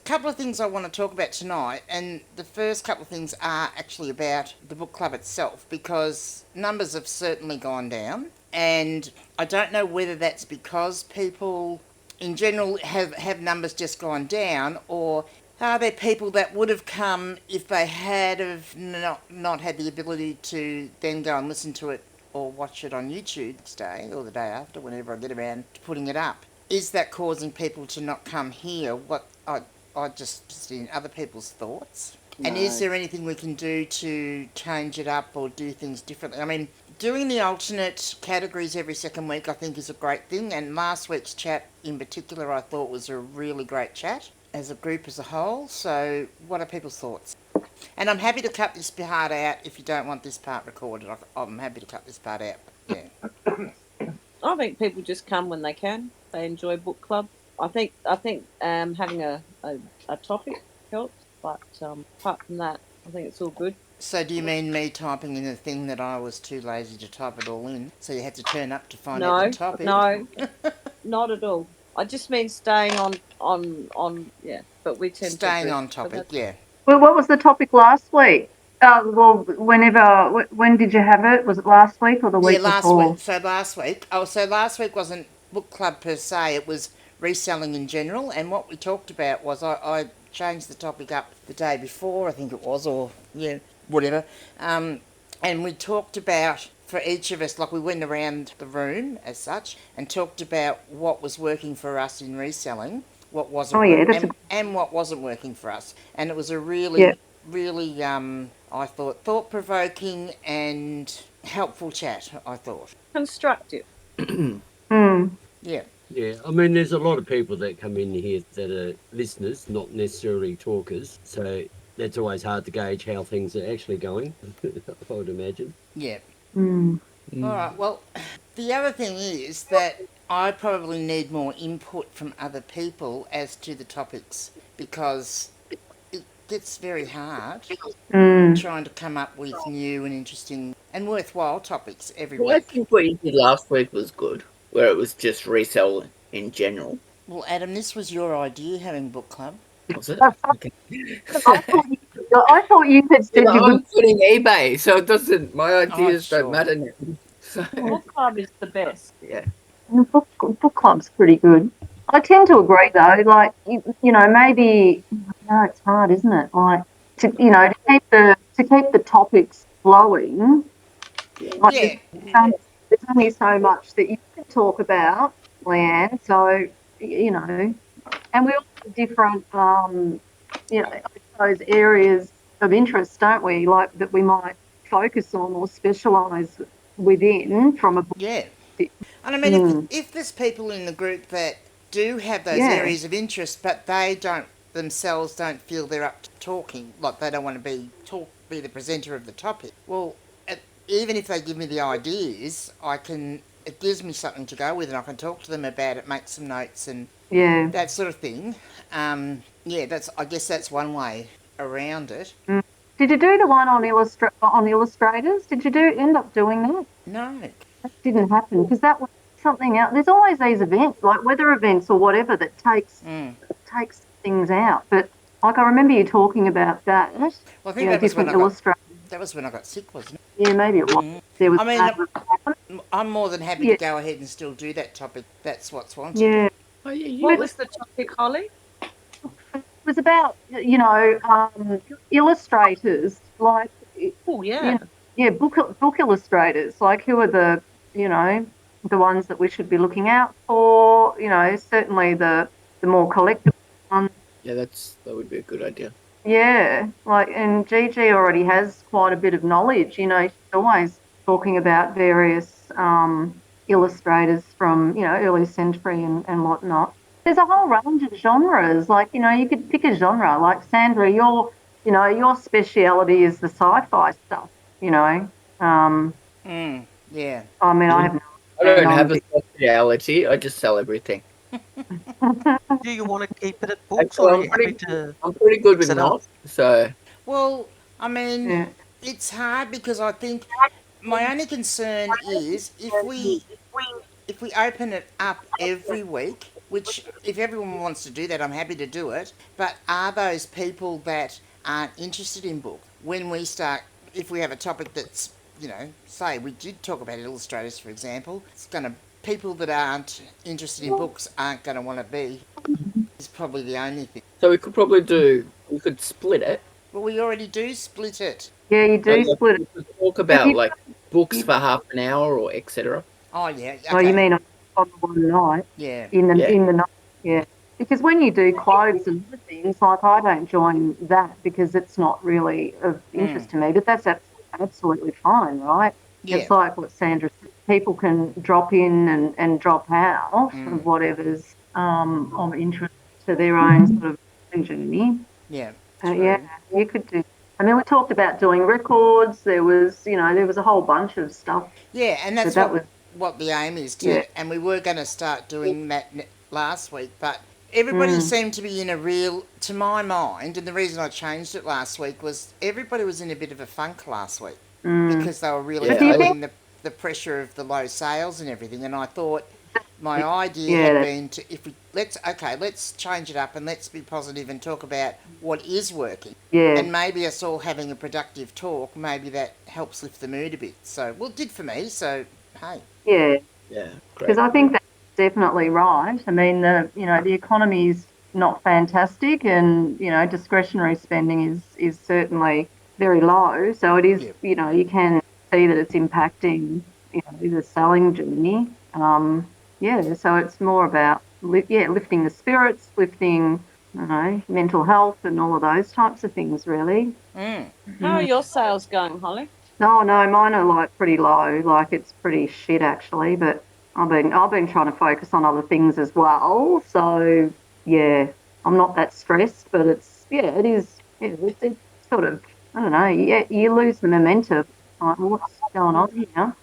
couple of things I want to talk about tonight, and the first couple of things are actually about the book club itself, because numbers have certainly gone down, and I don't know whether that's because people in general have numbers just gone down, or are there people that would have come if they had have not had the ability to then go and listen to it or watch it on YouTube next day or the day after, whenever I get around to putting it up? Is that causing people to not come here? I just in other people's thoughts. And is No. there anything we can do to change it up or do things differently? I mean, doing the alternate categories every second week, I think, is a great thing. And last week's chat in particular, I thought was a really great chat as a group as a whole. So, what are people's thoughts? And I'm happy to cut this part out if you don't want this part recorded. I'm happy to cut this part out. Yeah. I think people just come when they can. They enjoy book club. I think having a topic helps, but apart from that, I think it's all good. So do you mean me typing in the thing that I was too lazy to type it all in? So you had to turn up to find out the No, topic? no, not at all. I just mean staying on. Yeah, but we tend to Staying drift. on But topic, that's yeah. Well, what was the topic last week? When did you have it? Was it last week or the Yeah, week last week. before? So last week wasn't book club per se. It was reselling in general. And what we talked about was I changed the topic up the day before, I think it was, or yeah, whatever. And we talked about for each of us, like we went around the room as such, and talked about what was working for us in reselling, what Oh, wasn't yeah, work, that's a and what wasn't working for us. And it was a yeah. really, I thought, thought provoking and helpful chat. I thought, constructive. Mm, yeah, Yeah, I mean, there's a lot of people that come in here that are listeners, not necessarily talkers. So that's always hard to gauge how things are actually going, I would imagine. yeah. mm. All right. Well, the other thing is that I probably need more input from other people as to the topics, because it gets very hard Mm. trying to come up with new and interesting and worthwhile topics every Well, I week. think what you did last week was good, where it was just resell in general. Well, Adam, this was your idea, having book club. Was it? I Okay. thought you had Yeah, said you would. I'm putting eBay, so it doesn't. My Oh, ideas don't sure. matter now. So Book club is the best. yeah, Book club's pretty good. I tend to agree though. Like maybe it's hard, isn't it? Like to keep the topics flowing. Like Yeah, there's only so much that you can talk about, Leanne. So and we all have different I suppose areas of interest, don't we? Like that we might focus on or specialise within from a book. yeah. And I mean, Mm, if there's people in the group that do have those yeah. areas of interest, but they don't themselves don't feel they're up to talking, like they don't want to be the presenter of the topic. Well, even if they give me the ideas, I can. It gives me something to go with, and I can talk to them about it, make some notes, and Yeah. that sort of thing. Yeah, that's. I guess that's one way around it. Mm. Did you do the one on illustrators? Did you end up doing that? No. That didn't happen because that was something else. There's always these events, like weather events or whatever, that Mm. takes things out. But like I remember you talking about that. Well, I think that was when Different I got. illustrators. That was when I got sick, wasn't it? Yeah, maybe it was. Mm. There was I mean, that. I'm more than happy to Yeah, go ahead and still do that topic. That's what's wanted. yeah. oh yeah, What you. was the topic, Holly? It was about illustrators, like Oh yeah. book illustrators, like who are the ones that we should be looking out for. Certainly the more collectible ones. Yeah, that would be a good idea. Yeah, and Gigi already has quite a bit of knowledge. She's always talking about various illustrators from early century and whatnot. There's a whole range of genres. You could pick a genre. Like Sandra, your speciality is the sci-fi stuff. Yeah. I mean, I have no I don't on have a speciality. I just sell everything. Do you want to keep it at books, Actually, or are you happy to I'm pretty good with mix it up? knots. So Well, I mean, Yeah. it's hard because I think my only concern is if we open it up every week, which if everyone wants to do that, I'm happy to do it. But are those people that aren't interested in book? When we start, if we have a topic that's, say we did talk about illustrators, for example, it's going to, people that aren't interested in books aren't going to want to be, is probably the only thing. So we could split it. Well, we already do split it. Yeah, you do split it. We could talk about like books for half an hour or etc. Oh, yeah. Okay. Oh, you mean on the one night? Yeah. In the night, yeah. Because when you do clothes and other things, like I don't join that because it's not really of interest to me. But that's absolutely fine, right? Yeah. It's like what Sandra said. People can drop in and drop out of whatever's of interest to their own sort of journey. Yeah. Yeah, you could do. I mean, we talked about doing records. There was a whole bunch of stuff. Yeah, and that's But what the aim is to. Yeah. And we were going to start doing that last week, but everybody seemed to be in a real, to my mind, and the reason I changed it last week was everybody was in a bit of a funk last week because they were really feeling the pressure of the low sales and everything. And I thought my idea had been to, let's change it up and let's be positive and talk about what is working. Yeah. And maybe us all having a productive talk, maybe that helps lift the mood a bit. So, well, it did for me. So, hey. Yeah. Yeah. Because I think that's definitely right. I mean, the economy's not fantastic, and discretionary spending is certainly very low. So it is. Yep. You can see that it's impacting the selling journey. So it's more about lifting the spirits, lifting mental health, and all of those types of things, really. Mm. How are your sales going, Holly? No, mine are like pretty low. Like it's pretty shit actually, but I've been trying to focus on other things as well. So yeah, I'm not that stressed, but it is. It's sort of, I don't know. You lose the momentum. Like, what's going on here?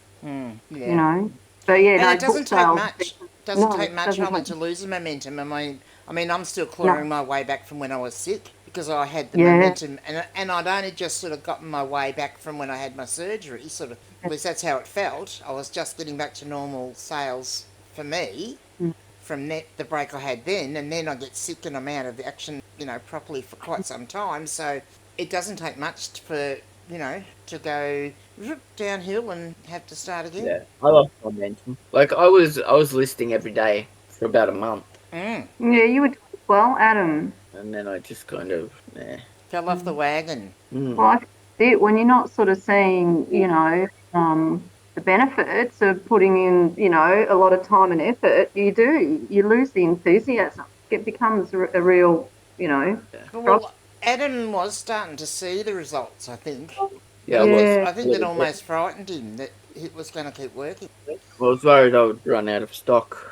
Yeah. But yeah, And no, it doesn't book take sales- much. Doesn't take much, doesn't Holly, take- to lose the momentum. I mean, I'm still clawing my way back from when I was sick because I had the momentum, and I'd only just sort of gotten my way back from when I had my surgery. Sort of, at least that's how it felt. I was just getting back to normal sales for me from the break I had then, and then I get sick and I'm out of the action, properly for quite some time. So it doesn't take much for to go downhill and have to start again. Yeah, I lost momentum. Like I was listing every day for about a month, Mm. Yeah, you would. Well, Adam. and then I just kind of Fell off the wagon. Mm. Well, I think that's it. When you're not sort of seeing, the benefits of putting in, a lot of time and effort, you lose the enthusiasm. It becomes a real, Well, Adam was starting to see the results, I think. Yeah, I think that almost frightened him that it was going to keep working. I was worried I would run out of stock.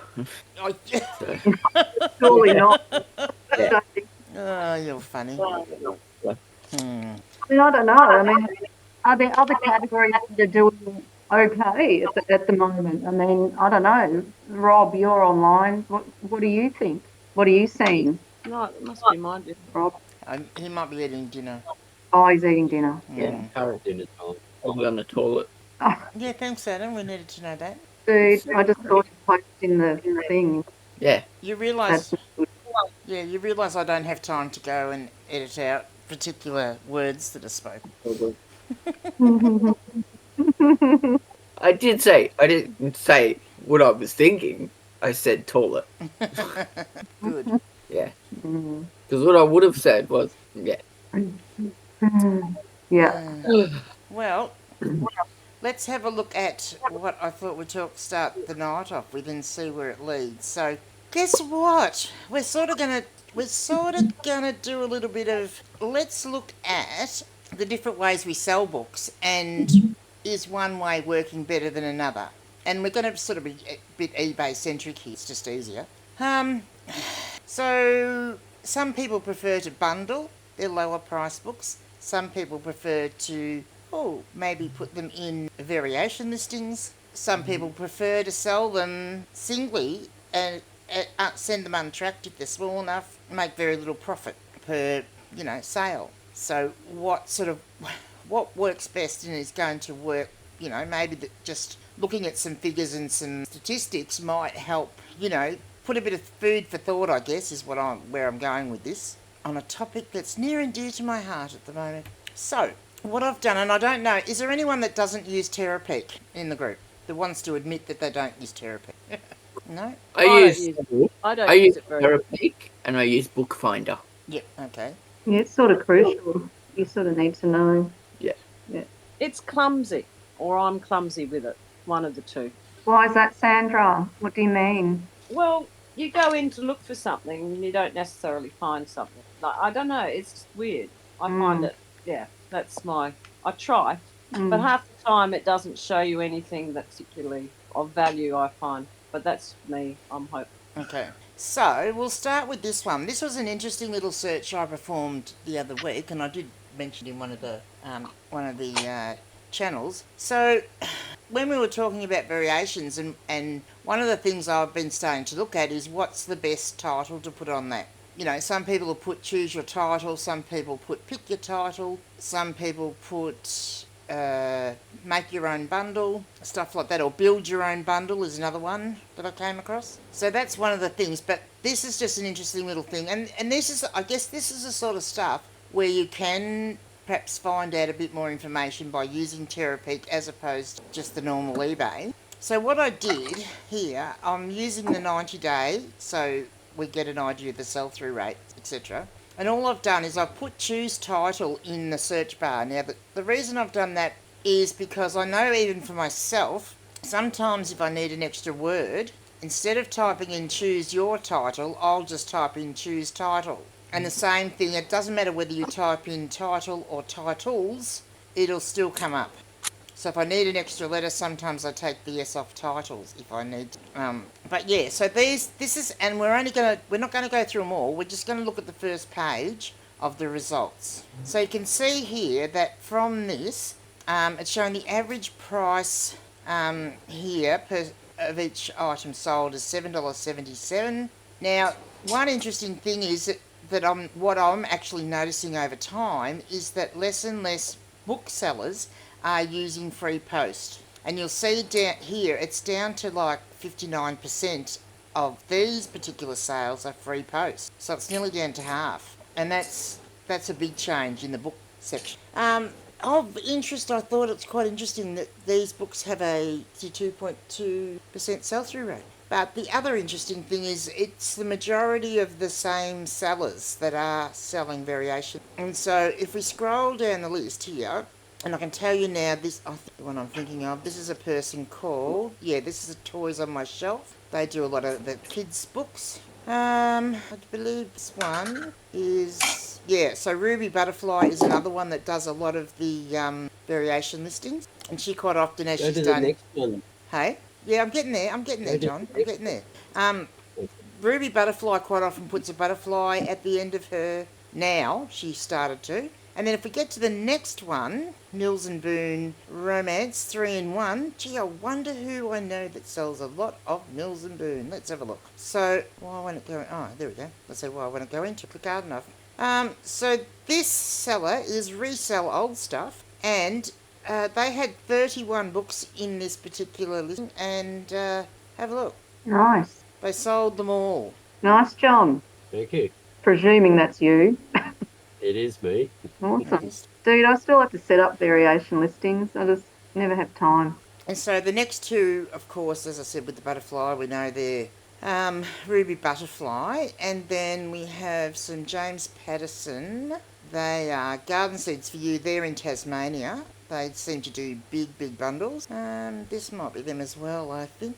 Oh, So, Surely not. Yeah. oh, you're funny. I mean, I don't know. I mean, are there other categories that are doing okay at the moment? I mean, I don't know. Rob, you're online. What do you think? What are you seeing, No, it must be mine. Rob? He might be eating dinner. Oh, he's eating dinner. Yeah. Current dinner time. Probably on the toilet. Yeah, thanks, Adam. We needed to know that. Dude, I just thought you posted in the thing. Yeah. You realise... That's good. Yeah, you realise I don't have time to go and edit out particular words that are spoken. I didn't say what I was thinking. I said toilet. Good. Yeah. Because what I would have said was, Yeah. Well, let's have a look at what I thought we'd start the night off with and see where it leads. So, guess what? We're sort of gonna do a little bit of, let's look at the different ways we sell books and is one way working better than another. And we're going to sort of be a bit eBay centric here. It's just easier. So some people prefer to bundle their lower price books. Some people prefer to maybe put them in variation listings. Some people prefer to sell them singly and send them untracked if they're small enough, make very little profit per sale. So what works best and is going to work, maybe just looking at some figures and some statistics might help, put a bit of food for thought, I guess, is where I'm going with this, on a topic that's near and dear to my heart at the moment. So, what I've done, and I don't know, is there anyone that doesn't use Terapeak in the group? That wants to admit that they don't use Terapeak? No? I use use I don't I use use it very. Terapeak and I use Bookfinder. Yep, okay. Yeah, it's sort of crucial. You sort of need to know. Yeah. Yeah. It's clumsy, or I'm clumsy with it. One of the two. Why is that, Sandra? What do you mean? Well, you go in to look for something and you don't necessarily find something. Like, I don't know. It's just weird. I find it. Yeah, that's my. I try, but half the time it doesn't show you anything that's particularly of value. I find, but that's me. I'm hoping. Okay. So, we'll start with this one. This was an interesting little search I performed the other week, and I did mention in one of the channels. So, when we were talking about variations, and one of the things I've been starting to look at is what's the best title to put on that. You know, some people will put choose your title, some people put pick your title, some people put make your own bundle, stuff like that, or build your own bundle is another one that I came across. So that's one of the things, but this is just an interesting little thing, and this is, I guess this is the sort of stuff where you can perhaps find out a bit more information by using Terapeak as opposed to just the normal eBay. So what I did here, I'm using the 90-day, so we get an idea of the sell-through rate, etc. And all I've done is I've put choose title in the search bar. Now, the reason I've done that is because I know even for myself, sometimes if I need an extra word, instead of typing in choose your title, I'll just type in choose title. And the same thing, it doesn't matter whether you type in title or titles, it'll still come up. So if I need an extra letter, sometimes I take the S off titles if I need to. But yeah, so this is, and we're not going to go through them all. We're just going to look at the first page of the results. So you can see here that from this, it's showing the average price here of each item sold is $7.77. Now, one interesting thing is that what I'm actually noticing over time is that less and less booksellers are using free post, and you'll see down here it's down to like 59% of these particular sales are free post, so it's nearly down to half, and that's a big change in the book section. Of interest, I thought it's quite interesting that these books have a 62.2% sell-through rate. But the other interesting thing is it's the majority of the same sellers that are selling variation. And so if we scroll down the list here, and I can tell you now, this, I think the one I'm thinking of, this is a person called, this is Toys on My Shelf. They do a lot of the kids' books. I believe this one is, so Ruby Butterfly is another one that does a lot of the variation listings. And she quite often, as she's done... the next one. Hey? Yeah, I'm getting there, John. I'm getting there. Ruby Butterfly quite often puts a butterfly at the end of her now. She started to. And then if we get to the next one, Mills and Boon Romance 3-in-1. Gee, I wonder who I know that sells a lot of Mills and Boon. Let's have a look. So, why won't it go... Oh, there we go. Let's see why won't it go into. Click hard enough. So this seller is Resell Old Stuff, and they had 31 books in this particular list, and have a look. Nice. They sold them all. Nice, John. Thank you. Presuming that's you. It is me. Awesome. Dude, I still have to set up variation listings. I just never have time. And so the next two, of course, as I said with the butterfly, we know they're Ruby Butterfly, and then we have some James Patterson. They are Garden Seeds for You. They're in Tasmania. They seem to do big bundles. This might be them as well, I think.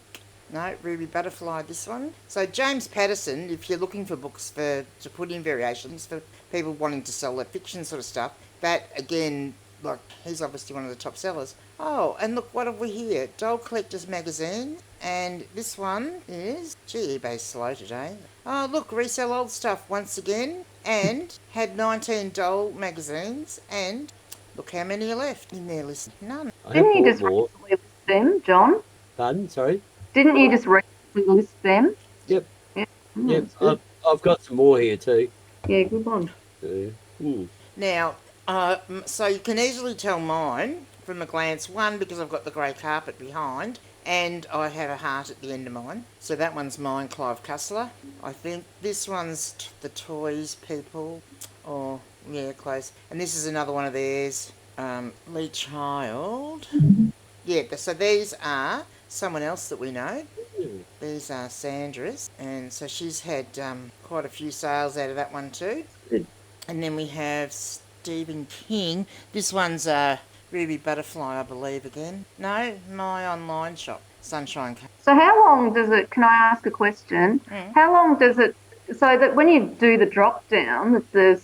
No, Ruby Butterfly, this one. So James Patterson, if you're looking for books to put in variations for people wanting to sell their fiction sort of stuff, that again, like, he's obviously one of the top sellers. Oh, and look, what have we here? Doll Collectors Magazine, and this one is, eBay's slow today. Oh, look, Resell Old Stuff once again, and had 19 doll magazines, and look how many are left in their list. None. I Didn't you have just bought more. recently list them, John? Pardon? Sorry? Didn't you just recently list them? Yep. Yeah. Yep. That's good. I've got some more here too. Yeah, good one. Now, so you can easily tell mine from a glance, one, because I've got the grey carpet behind, and I have a heart at the end of mine. So that one's mine, Clive Cussler. I think this one's the Toys People, or yeah, close. And this is another one of theirs, Lee Child. Yeah, so these are someone else that we know. These are Sandra's, and so she's had quite a few sales out of that one too. Good. And then we have Stephen King. This one's Ruby Butterfly, I believe, again. No, my online shop, Sunshine. So how long does it, can I ask a question? How long does it, so that when you do the drop down, the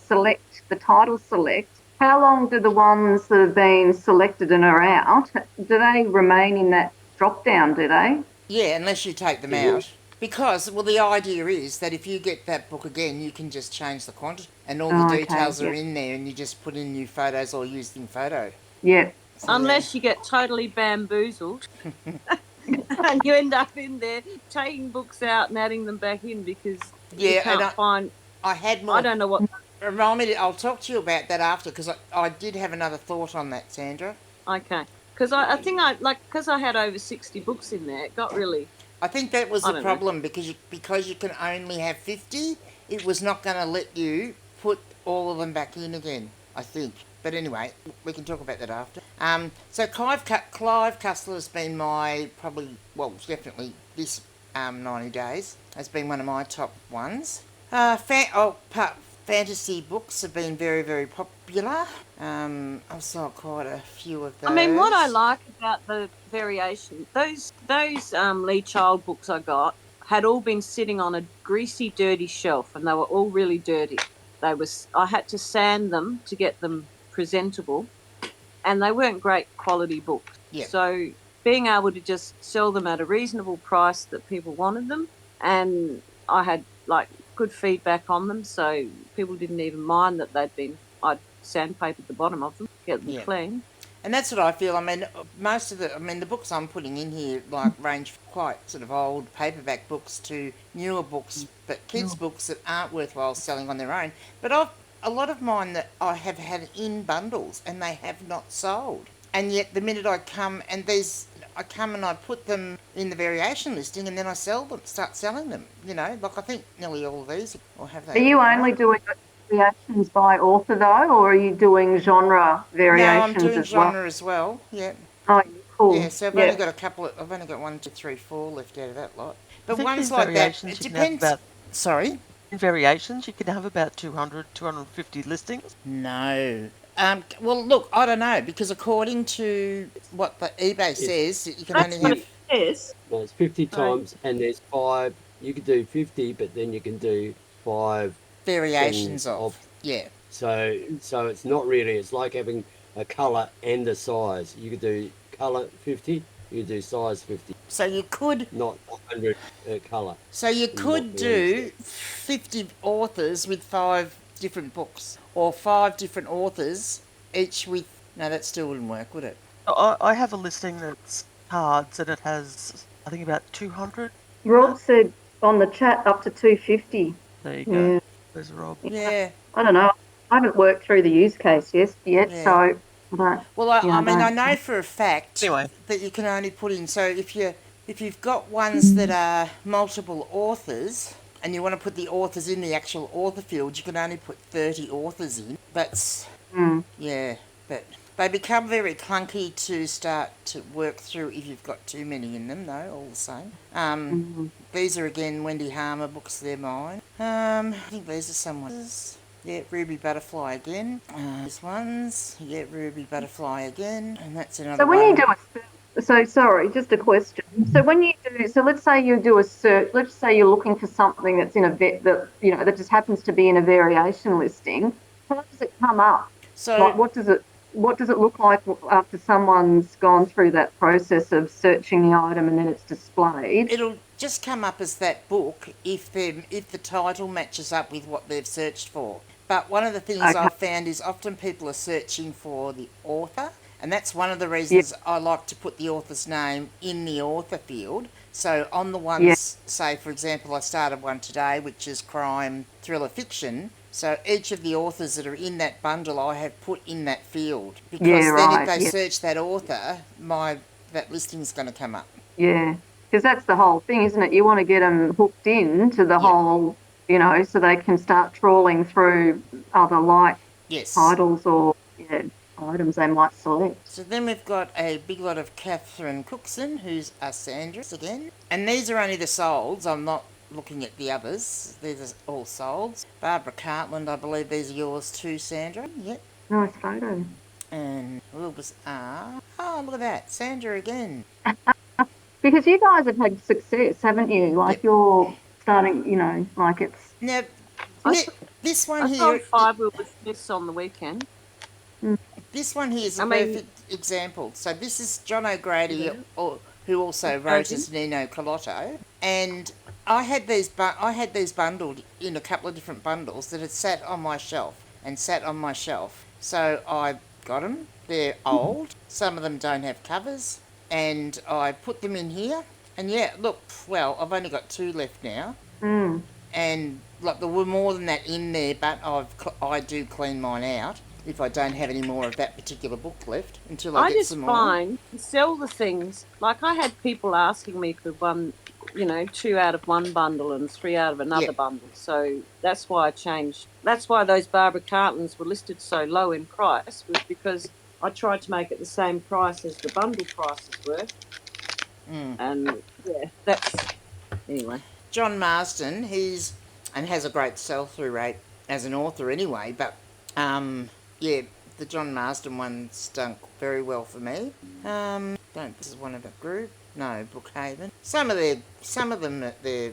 title select, how long do the ones that have been selected and are out, do they remain in that drop down, do they? Yeah, unless you take them out. Because, well, the idea is that if you get that book again, you can just change the quantity and all the details are in there, and you just put in new photos or used in photo. Yeah. So, Unless you get totally bamboozled and you end up in there taking books out and adding them back in because you can't find. I had more. I don't know what. Remind me, I'll talk to you about that after, because I did have another thought on that, Sandra. Okay. Because I think because I had over 60 books in there, it got really. I think that was the problem, because you can only have 50, it was not going to let you put all of them back in again, I think. But anyway, we can talk about that after. So Clive Cussler has been definitely this 90 days has been one of my top ones. Fantasy books have been very, very popular. I've sold quite a few of those. I mean, what I like about the variation, those Lee Child books I got had all been sitting on a greasy, dirty shelf, and they were all really dirty. I had to sand them to get them presentable, and they weren't great quality books. Yeah. So being able to just sell them at a reasonable price that people wanted them, and I had good feedback on them, so people didn't even mind that I'd sandpapered the bottom of them, get them clean. And that's what I feel. I mean, the books I'm putting in here range from quite sort of old paperback books to newer books, but kids' books that aren't worthwhile selling on their own. But a lot of mine that I have had in bundles and they have not sold. And yet the minute I come and I put them in the variation listing, and then I start selling them. I think nearly all of these will have that. Are you only doing variations by author though, or are you doing genre variations? No, I'm doing genre as well. Yeah. Oh, cool. Yeah, so I've only got I've only got 1, 2, 3, 4 left out of that lot. But ones like that, it depends. Sorry? In variations, you can have about 200, 250 listings. No. Well, look, I don't know, because according to what the eBay says, you can only have... Yes. No, it's 50 times, and there's 5. You could do 50, but then you can do 5 variations of. Yeah. So it's not really. It's like having a colour and a size. You could do colour 50. You could do size 50. So you could... Not 100 colour. So you could do 50 authors with 5 different books, or 5 different authors, each with... No, that still wouldn't work, would it? I have a listing that's cards, and it has, I think, about 200. Rob said on the chat up to 250. There you go. Yeah. There's Rob. Yeah. I don't know. I haven't worked through the use case yet, Yeah. so I don't... Well, I know for a fact Anyway. that you can only put in... So if you've got ones that are multiple authors, and you want to put the authors in the actual author field, you can only put 30 authors in. That's... Yeah, but they become very clunky to start to work through if you've got too many in them, though, all the same. These are, again, Wendy Harmer books, they're mine. I think these are someone's. Yeah, Ruby Butterfly again. These ones. Yeah, Ruby Butterfly again. And that's another So when one. you do sorry, just a question. So when you do, let's say you do a search, let's say you're looking for something that's in a that just happens to be in a variation listing. How does it come up? So what does it look like after someone's gone through that process of searching the item and then it's displayed? it'll just come up as that book if the title matches up with what they've searched for. But one of the things I've found is often people are searching for the author, and that's one of the reasons I like to put the author's name in the author field. So on the ones, say for example, I started one today, which is crime, thriller, fiction. So each of the authors that are in that bundle I have put in that field. Because then if they search that author, that listing's going to come up. Yeah, because that's the whole thing, isn't it? You want to get them hooked in to the whole, so they can start trawling through other like Yes. titles or items they might select. So then we've got a big lot of Catherine Cookson, who's a Sandra's again. And these are only the solds. I'm not looking at the others. These are all solds. Barbara Cartland, I believe these are yours too, Sandra. Yep. Nice photo. And Wilbur's are... Oh, look at that. Sandra again. Because you guys have had success, haven't you? Like you're starting, like it's... Now, I, this one I here... sold 5 Wilbur Smiths on the weekend. This one here is a perfect example. So this is John O'Grady, who also wrote as Nino Colotto, and I had these bundled in a couple of different bundles that had sat on my shelf and sat on my shelf. So I got them. They're old. Some of them don't have covers, and I put them in here. And yeah, look, well, I've only got 2 left now, and like there were more than that in there, but I do clean mine out if I don't have any more of that particular book left until I get some more. I just find to sell the things, like I had people asking me for 2 out of one bundle and 3 out of another bundle. So that's why I changed. That's why those Barbara Cartlands were listed so low in price, was because I tried to make it the same price as the bundle prices were. And anyway. John Marsden, has a great sell-through rate as an author anyway, but the John Marsden one stunk very well for me. This is one of a group. No, Brookhaven. Some of them, their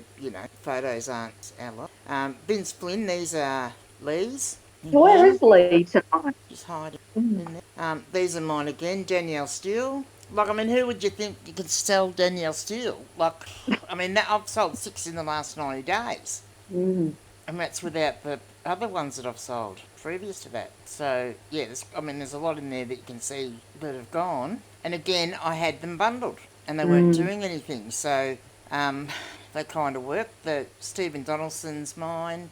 photos aren't our lot. Vince Flynn, these are Lee's. Where is Lee tonight? Just hiding in there. These are mine again. Danielle Steele. Like, I mean, who would you think you could sell Danielle Steele? Like, I mean, I've sold 6 in the last 90 days. And that's without the other ones that I've sold previous to that. So, yeah, there's a lot in there that you can see that have gone. And again, I had them bundled and they weren't doing anything. So, they kind of worked. The Stephen Donaldson's mine.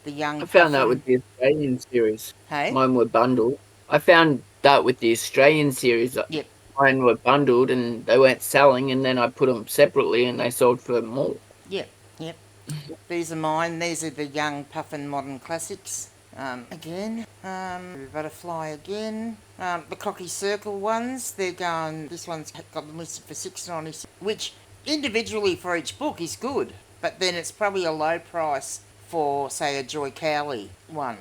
The young... I found that with the Australian series. Hey? Mine were bundled. I found that with the Australian series. Yep. Mine were bundled and they weren't selling, and then I put them separately and they sold for more. Yep. These are mine. These are the young Puffin Modern Classics. Again. Butterfly again. The Cocky Circle ones, they're going... This one's got them listed for $6.96, which individually for each book is good, but then it's probably a low price for, say, a Joy Cowley one.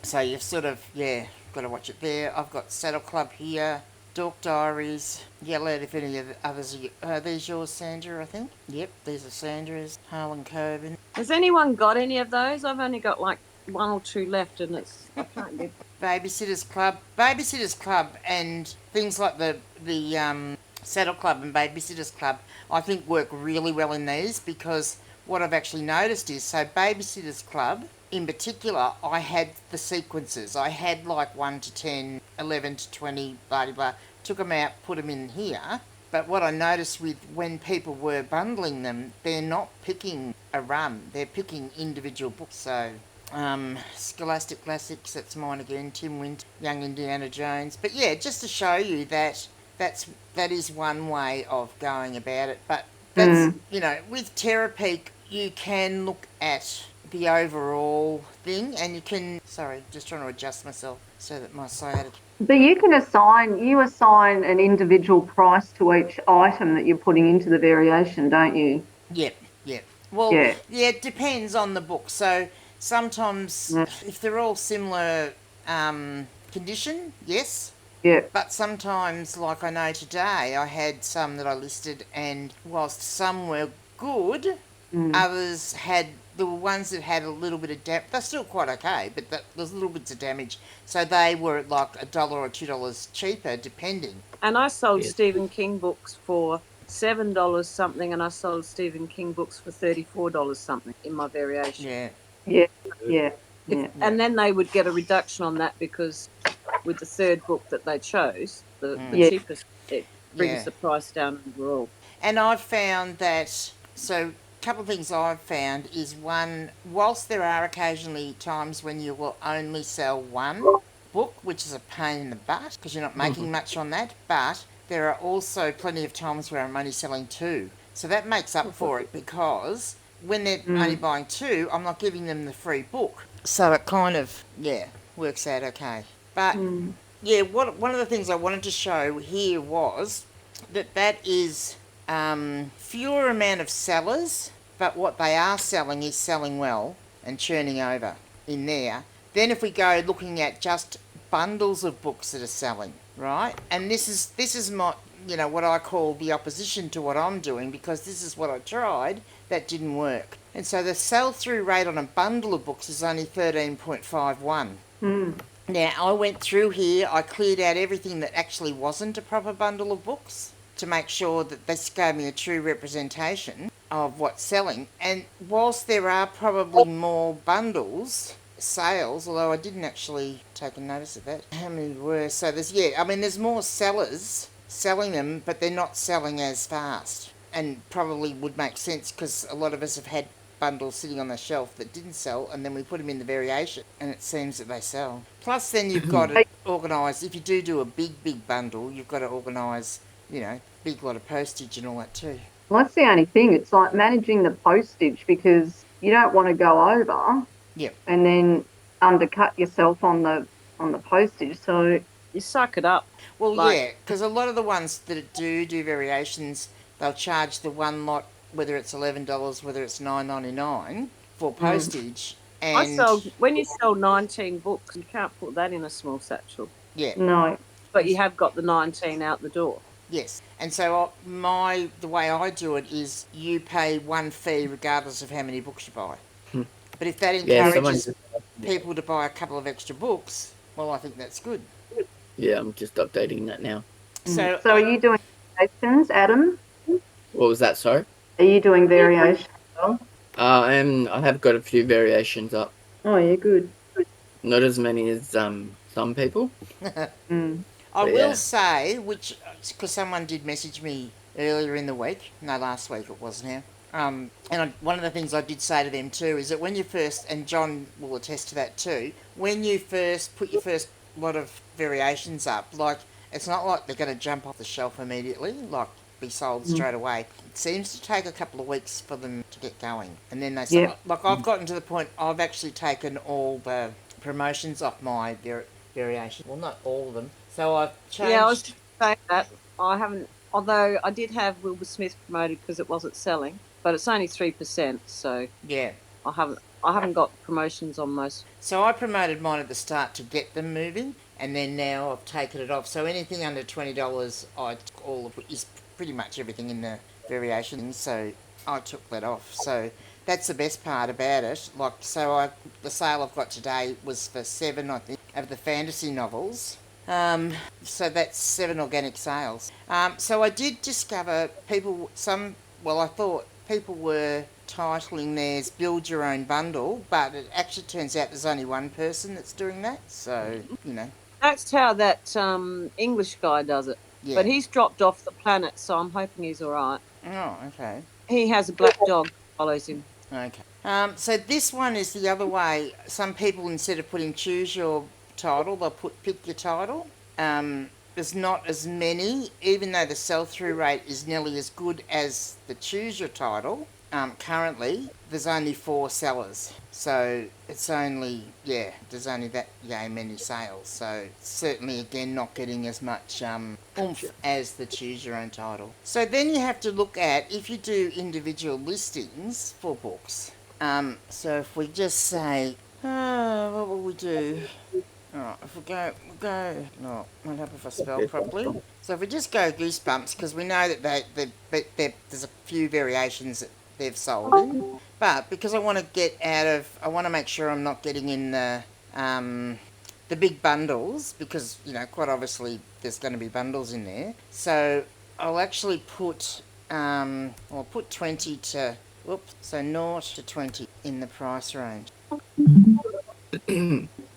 So you've sort of, got to watch it there. I've got Saddle Club here, Dork Diaries, Yell Out if any of the others are these yours, Sandra, I think? Yep, these are Sandra's, Harlan Coben. Has anyone got any of those? I've only got like 1 or 2 left, and I can't get... Babysitters Club and things like the Saddle Club and Babysitters Club, I think work really well in these, because what I've actually noticed is, so Babysitters Club in particular, I had the sequences. I had like 1 to 10, 11 to 20, blah, blah, blah. Took them out, put them in here. But what I noticed with when people were bundling them, they're not picking a run. They're picking individual books. So, Scholastic Classics, that's mine again. Tim Winter, Young Indiana Jones. But yeah, just to show you that is one way of going about it. But that's, with Terapeak, you can look at the overall thing, and you can... Sorry, just trying to adjust myself so that my sciatic... But you assign an individual price to each item that you're putting into the variation, don't you? Yep. Well, it depends on the book. So sometimes, if they're all similar condition, yes. Yeah. But sometimes, like I know today, I had some that I listed, and whilst some were good, others had... There were ones that had a little bit of damage. They're still quite okay, but there's little bits of damage. So they were at like $1 or $2 cheaper, depending. And I sold Stephen King books for $7 something, and I sold Stephen King books for $34 something in my variation. Yeah. And then they would get a reduction on that, because with the third book that they chose, the cheapest, it brings the price down overall. And I've found that... So... couple of things I've found is, one, whilst there are occasionally times when you will only sell one book, which is a pain in the butt because you're not making much on that, but there are also plenty of times where I'm only selling 2. So that makes up for it, because when they're only buying 2, I'm not giving them the free book. So it kind of, works out okay. But, one of the things I wanted to show here was that is fewer amount of sellers, but what they are selling is selling well and churning over in there. Then if we go looking at just bundles of books that are selling, right? And this is my, what I call the opposition to what I'm doing, because this is what I tried that didn't work. And so the sell-through rate on a bundle of books is only 13.51. Now, I went through here, I cleared out everything that actually wasn't a proper bundle of books to make sure that this gave me a true representation of what's selling. And whilst there are probably more bundles sales, although I didn't actually take a notice of that, how many were, so there's more sellers selling them, but they're not selling as fast, and probably would make sense because a lot of us have had bundles sitting on the shelf that didn't sell, and then we put them in the variation and it seems that they sell. Plus then you've got to organise, if you do a big bundle, you've got to organise, big lot of postage and all that too. Well, that's the only thing. It's like managing the postage, because you don't want to go over and then undercut yourself on the postage. So You suck it up. Well, because a lot of the ones that do variations, they'll charge the one lot, whether it's $11, whether it's $9.99 for postage. And when you sell 19 books, you can't put that in a small satchel. Yeah. No. But you have got the 19 out the door. Yes. And so the way I do it is you pay one fee regardless of how many books you buy. But if that encourages people to buy a couple of extra books, well, I think that's good. Yeah, I'm just updating that now. So are you doing variations, Adam? What was that, sorry? Are you doing variations as well? I have got a few variations up. Oh, yeah, good. Not as many as some people. I will say, because someone did message me earlier in the week, no, last week it was now, one of the things I did say to them too is that when you first, and John will attest to that too, when you first put your first lot of variations up, like, it's not like they're going to jump off the shelf immediately, like be sold straight away. It seems to take a couple of weeks for them to get going, and then they sell. Like, I've gotten to the point I've actually taken all the promotions off my variation. Well, not all of them. So I've changed. Yeah, I was just saying that. I haven't, although I did have Wilbur Smith promoted because it wasn't selling, but it's only 3%, so yeah, I haven't got promotions on most. So I promoted mine at the start to get them moving, and then now I've taken it off. So anything under $20, I took all of is pretty much everything in the variation. So I took that off. So that's the best part about it. Like, so the sale I've got today was for 7, I think, of the fantasy novels. So that's 7 organic sales. So I did discover I thought people were titling theirs Build Your Own Bundle, but it actually turns out there's only one person that's doing that. So, That's how that English guy does it. Yeah. But he's dropped off the planet, so I'm hoping he's all right. Oh, okay. He has a black dog that follows him. Okay. So this one is the other way. Some people, instead of putting choose your title, they'll put pick your title. There's not as many, even though the sell-through rate is nearly as good as the choose your title. Currently, there's only 4 sellers. So it's only, there's only that many sales. So certainly, again, not getting as much oomph as the choose your own title. So then you have to look at, if you do individual listings for books. So if we just say, what will we do? Alright, if we go, no, might help if I spell properly. So if we just go Goosebumps, because we know that there's a few variations that they've sold in, but because I want to make sure I'm not getting in the big bundles, because, quite obviously there's going to be bundles in there. So I'll actually put, I'll put 20 to, so 0 to 20 in the price range.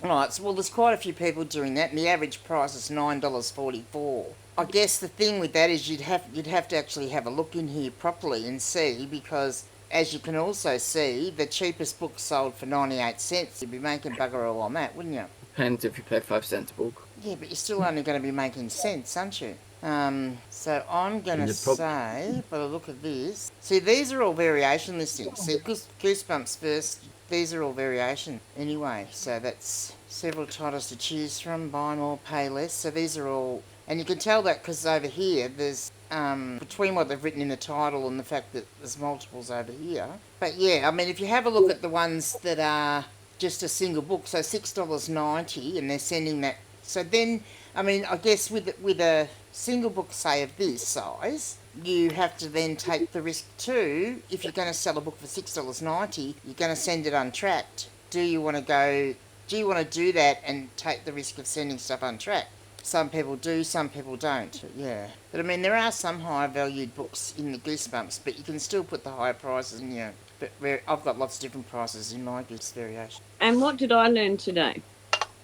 Right, so there's quite a few people doing that, and the average price is $9.44. I guess the thing with that is you'd have to actually have a look in here properly and see, because as you can also see, the cheapest book sold for 98 cents. You'd be making bugger all on that, wouldn't you? Depends if you pay 5 cents a book. Yeah, but you're still only going to be making cents, aren't you? So I'm going And to the prob- say, by the look of this, see, these are all variation listings. See, Goosebumps first, these are all variation anyway. So that's several titles to choose from, buy more, pay less. So these are all, and you can tell that because over here there's, between what they've written in the title and the fact that there's multiples over here. But yeah, I mean, if you have a look at the ones that are just a single book, so $6.90, and they're sending that. So then, I mean, I guess with a single book, say, of this size, you have to then take the risk too. If you're going to sell a book for $6.90, you're going to send it untracked. Do you want to do that and take the risk of sending stuff untracked? Some people do, some people don't. Yeah. But I mean, there are some higher valued books in the Goosebumps, but you can still put the higher prices in, yeah. But I've got lots of different prices in my Goose variation. And what did I learn today?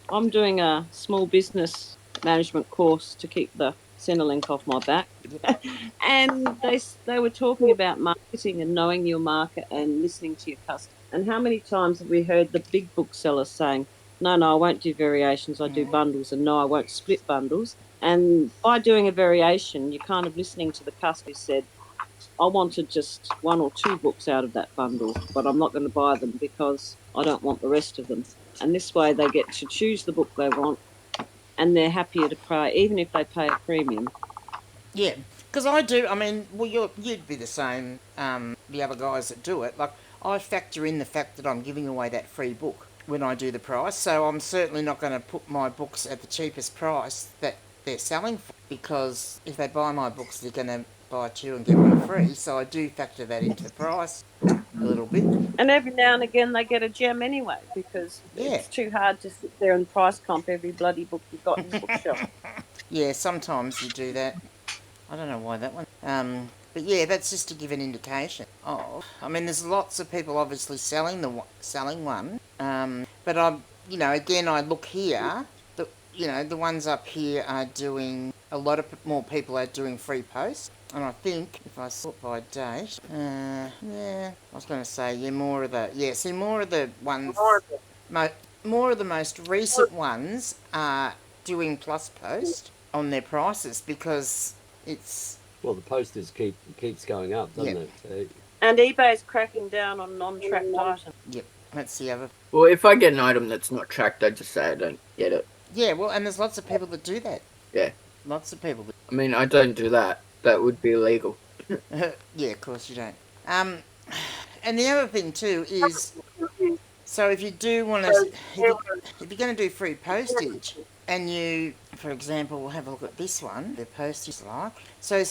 I'm doing a small business management course to keep the Centrelink off my back. And they were talking about marketing and knowing your market and listening to your customer. And how many times have we heard the big booksellers saying, no, I won't do variations, I do bundles, and no, I won't split bundles. And by doing a variation, you're kind of listening to the customer who said, I wanted just one or two books out of that bundle, but I'm not going to buy them because I don't want the rest of them. And this way they get to choose the book they want, and they're happier to pay, even if they pay a premium. Yeah, because I do. I mean, well, you'd be the same. The other guys that do it, like I factor in the fact that I'm giving away that free book when I do the price. So I'm certainly not going to put my books at the cheapest price that they're selling for, because if they buy my books, they're going to buy two and get one free. So I do factor that into the price a little bit. And every now and again they get a gem anyway, because it's too hard to sit there and price comp every bloody book you've got in the bookshelf. Yeah, sometimes you do that. I don't know why that one. But yeah, that's just to give an indication of. I mean, there's lots of people obviously selling one. But again, I look here. The ones up here are doing. A lot of more people are doing free posts. And I think if I sort by date, I was going to say more of the ones. More of the most recent ones are doing plus post on their prices, because it's. Well, the posters keeps going up, doesn't it? So, and eBay's cracking down on non-tracked items. Yep, that's the other. Well, if I get an item that's not tracked, I just say I don't get it. Yeah, well, and there's lots of people that do that. Yeah. Lots of people. I mean, I don't do that. That would be illegal. Yeah, of course you don't. And the other thing too is, so if you do want to, if you're going to do free postage, and you, for example, have a look at this one, the postage like. So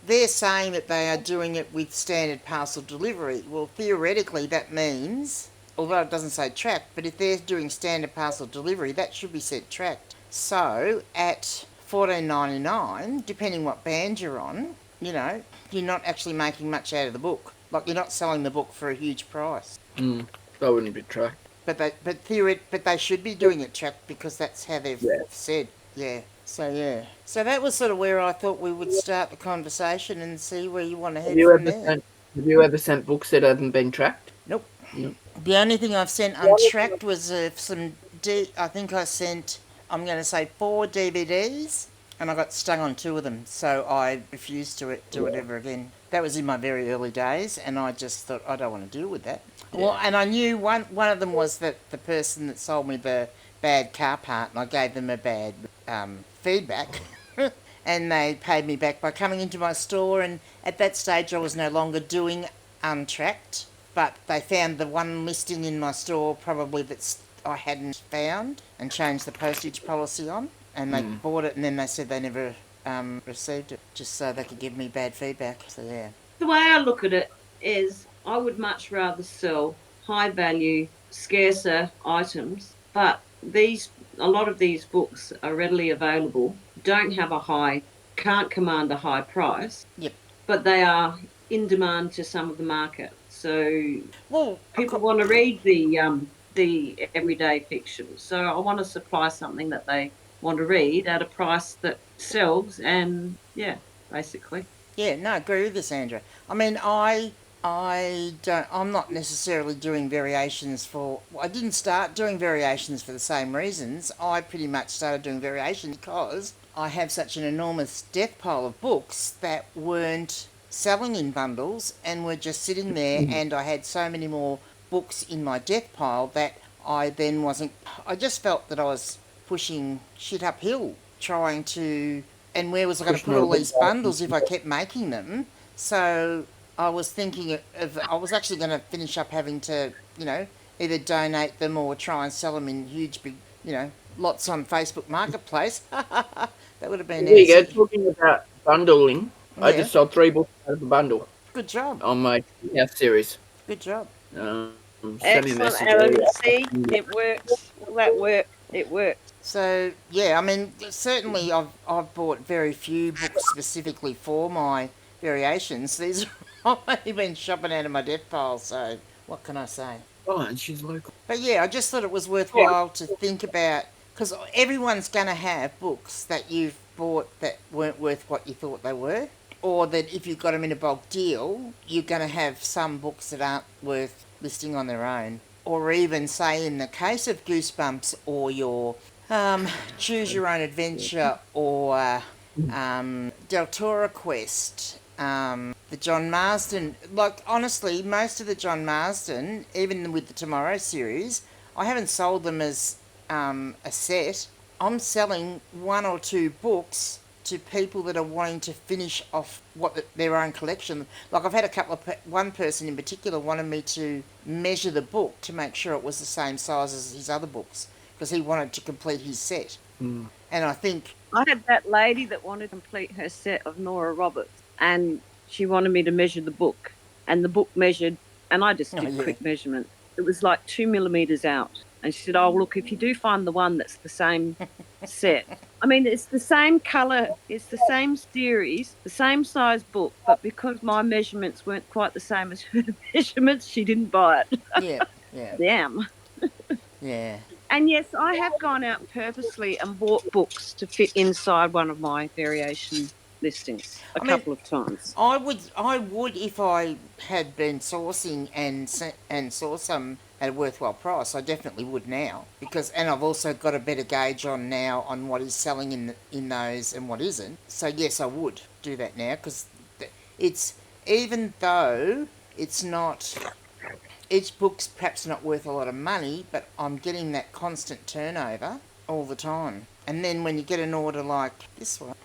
they're saying that they are doing it with standard parcel delivery. Well, theoretically that means, although it doesn't say tracked, but if they're doing standard parcel delivery, that should be said tracked. So at $14.99, depending what band you're on, you're not actually making much out of the book. Like, you're not selling the book for a huge price. That wouldn't be tracked. But they should be doing it tracked, because that's how they've said. Yeah. So that was sort of where I thought we would start the conversation and see where you want to head from there. Have you ever sent books that haven't been tracked? Nope. The only thing I've sent untracked was I think I sent, I'm going to say 4 DVDs, and I got stung on 2 of them, so I refused to do it ever again. That was in my very early days, and I just thought, I don't want to deal with that. Yeah. Well, and I knew one of them was that the person that sold me the bad car part, and I gave them a bad feedback, and they paid me back by coming into my store, and at that stage I was no longer doing untracked, but they found the one listing in my store probably that I hadn't found, and changed the postage policy on, and they bought it, and then they said they never received it, just so they could give me bad feedback. So yeah. The way I look at it is, I would much rather sell high value, scarcer items, but a lot of these books are readily available, can't command a high price. Yep. But they are in demand to some of the market. So people want to read the everyday fiction. So I want to supply something that they want to read at a price that sells, and basically. Yeah, no, I agree with you, Sandra. I mean, I I'm not necessarily doing variations for, I didn't start doing variations for the same reasons. I pretty much started doing variations because I have such an enormous death pile of books that weren't selling in bundles and were just sitting there, and I had so many more books in my death pile that I then wasn't, I just felt that I was pushing shit uphill trying to, and where was I going to put all these bundles if I kept making them? So I was thinking of, I was actually going to finish up having to, either donate them or try and sell them in huge big, lots on Facebook Marketplace. That would have been There you easy. go. Talking about bundling, I Yeah. just sold 3 books out of a bundle Good job. on my house series. Good job. Sent a Excellent, message Alan. earlier. See, it works. All that work, it works. So yeah, I mean, certainly I've bought very few books specifically for my variations. These I've only been shopping out of my death pile. So what can I say? Oh, and she's local. But yeah, I just thought it was worthwhile to think about, because everyone's going to have books that you've bought that weren't worth what you thought they were, or that if you got them in a bulk deal, you're going to have some books that aren't worth listing on their own. Or even, say, in the case of Goosebumps or your Choose Your Own Adventure or Deltora Quest, the John Marsden, like honestly, most of the John Marsden, even with the Tomorrow series, I haven't sold them as a set. I'm selling 1 or 2 books to people that are wanting to finish off their own collection. Like I've had a couple of, one person in particular wanted me to measure the book to make sure it was the same size as his other books because he wanted to complete his set. And I think I had that lady that wanted to complete her set of Nora Roberts, and she wanted me to measure the book, and the book measured, and I just did quick measurement. It was like 2 millimeters out. And she said, oh, look, if you do find the one that's the same set. I mean, it's the same colour, it's the same series, the same size book, but because my measurements weren't quite the same as her measurements, she didn't buy it. Yeah. Damn. Yeah. And yes, I have gone out purposely and bought books to fit inside one of my variation listings a couple of times. I would if I had been sourcing and saw some at a worthwhile price. I definitely would now and I've also got a better gauge on now on what is selling in those and what isn't. So yes, I would do that now because it's, even though it's not, each book's perhaps not worth a lot of money, but I'm getting that constant turnover all the time. And then when you get an order like this one,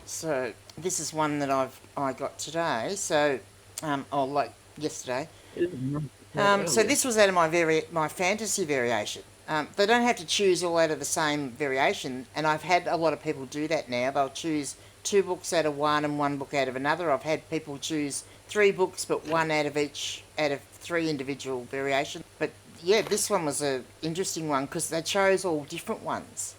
so this is one that I got today. So, like yesterday. So this was out of my fantasy variation. They don't have to choose all out of the same variation, and I've had a lot of people do that now. They'll choose 2 books out of one and 1 book out of another. I've had people choose 3 books, but 1 out of each out of 3 individual variations. But yeah, this one was a interesting one because they chose all different ones.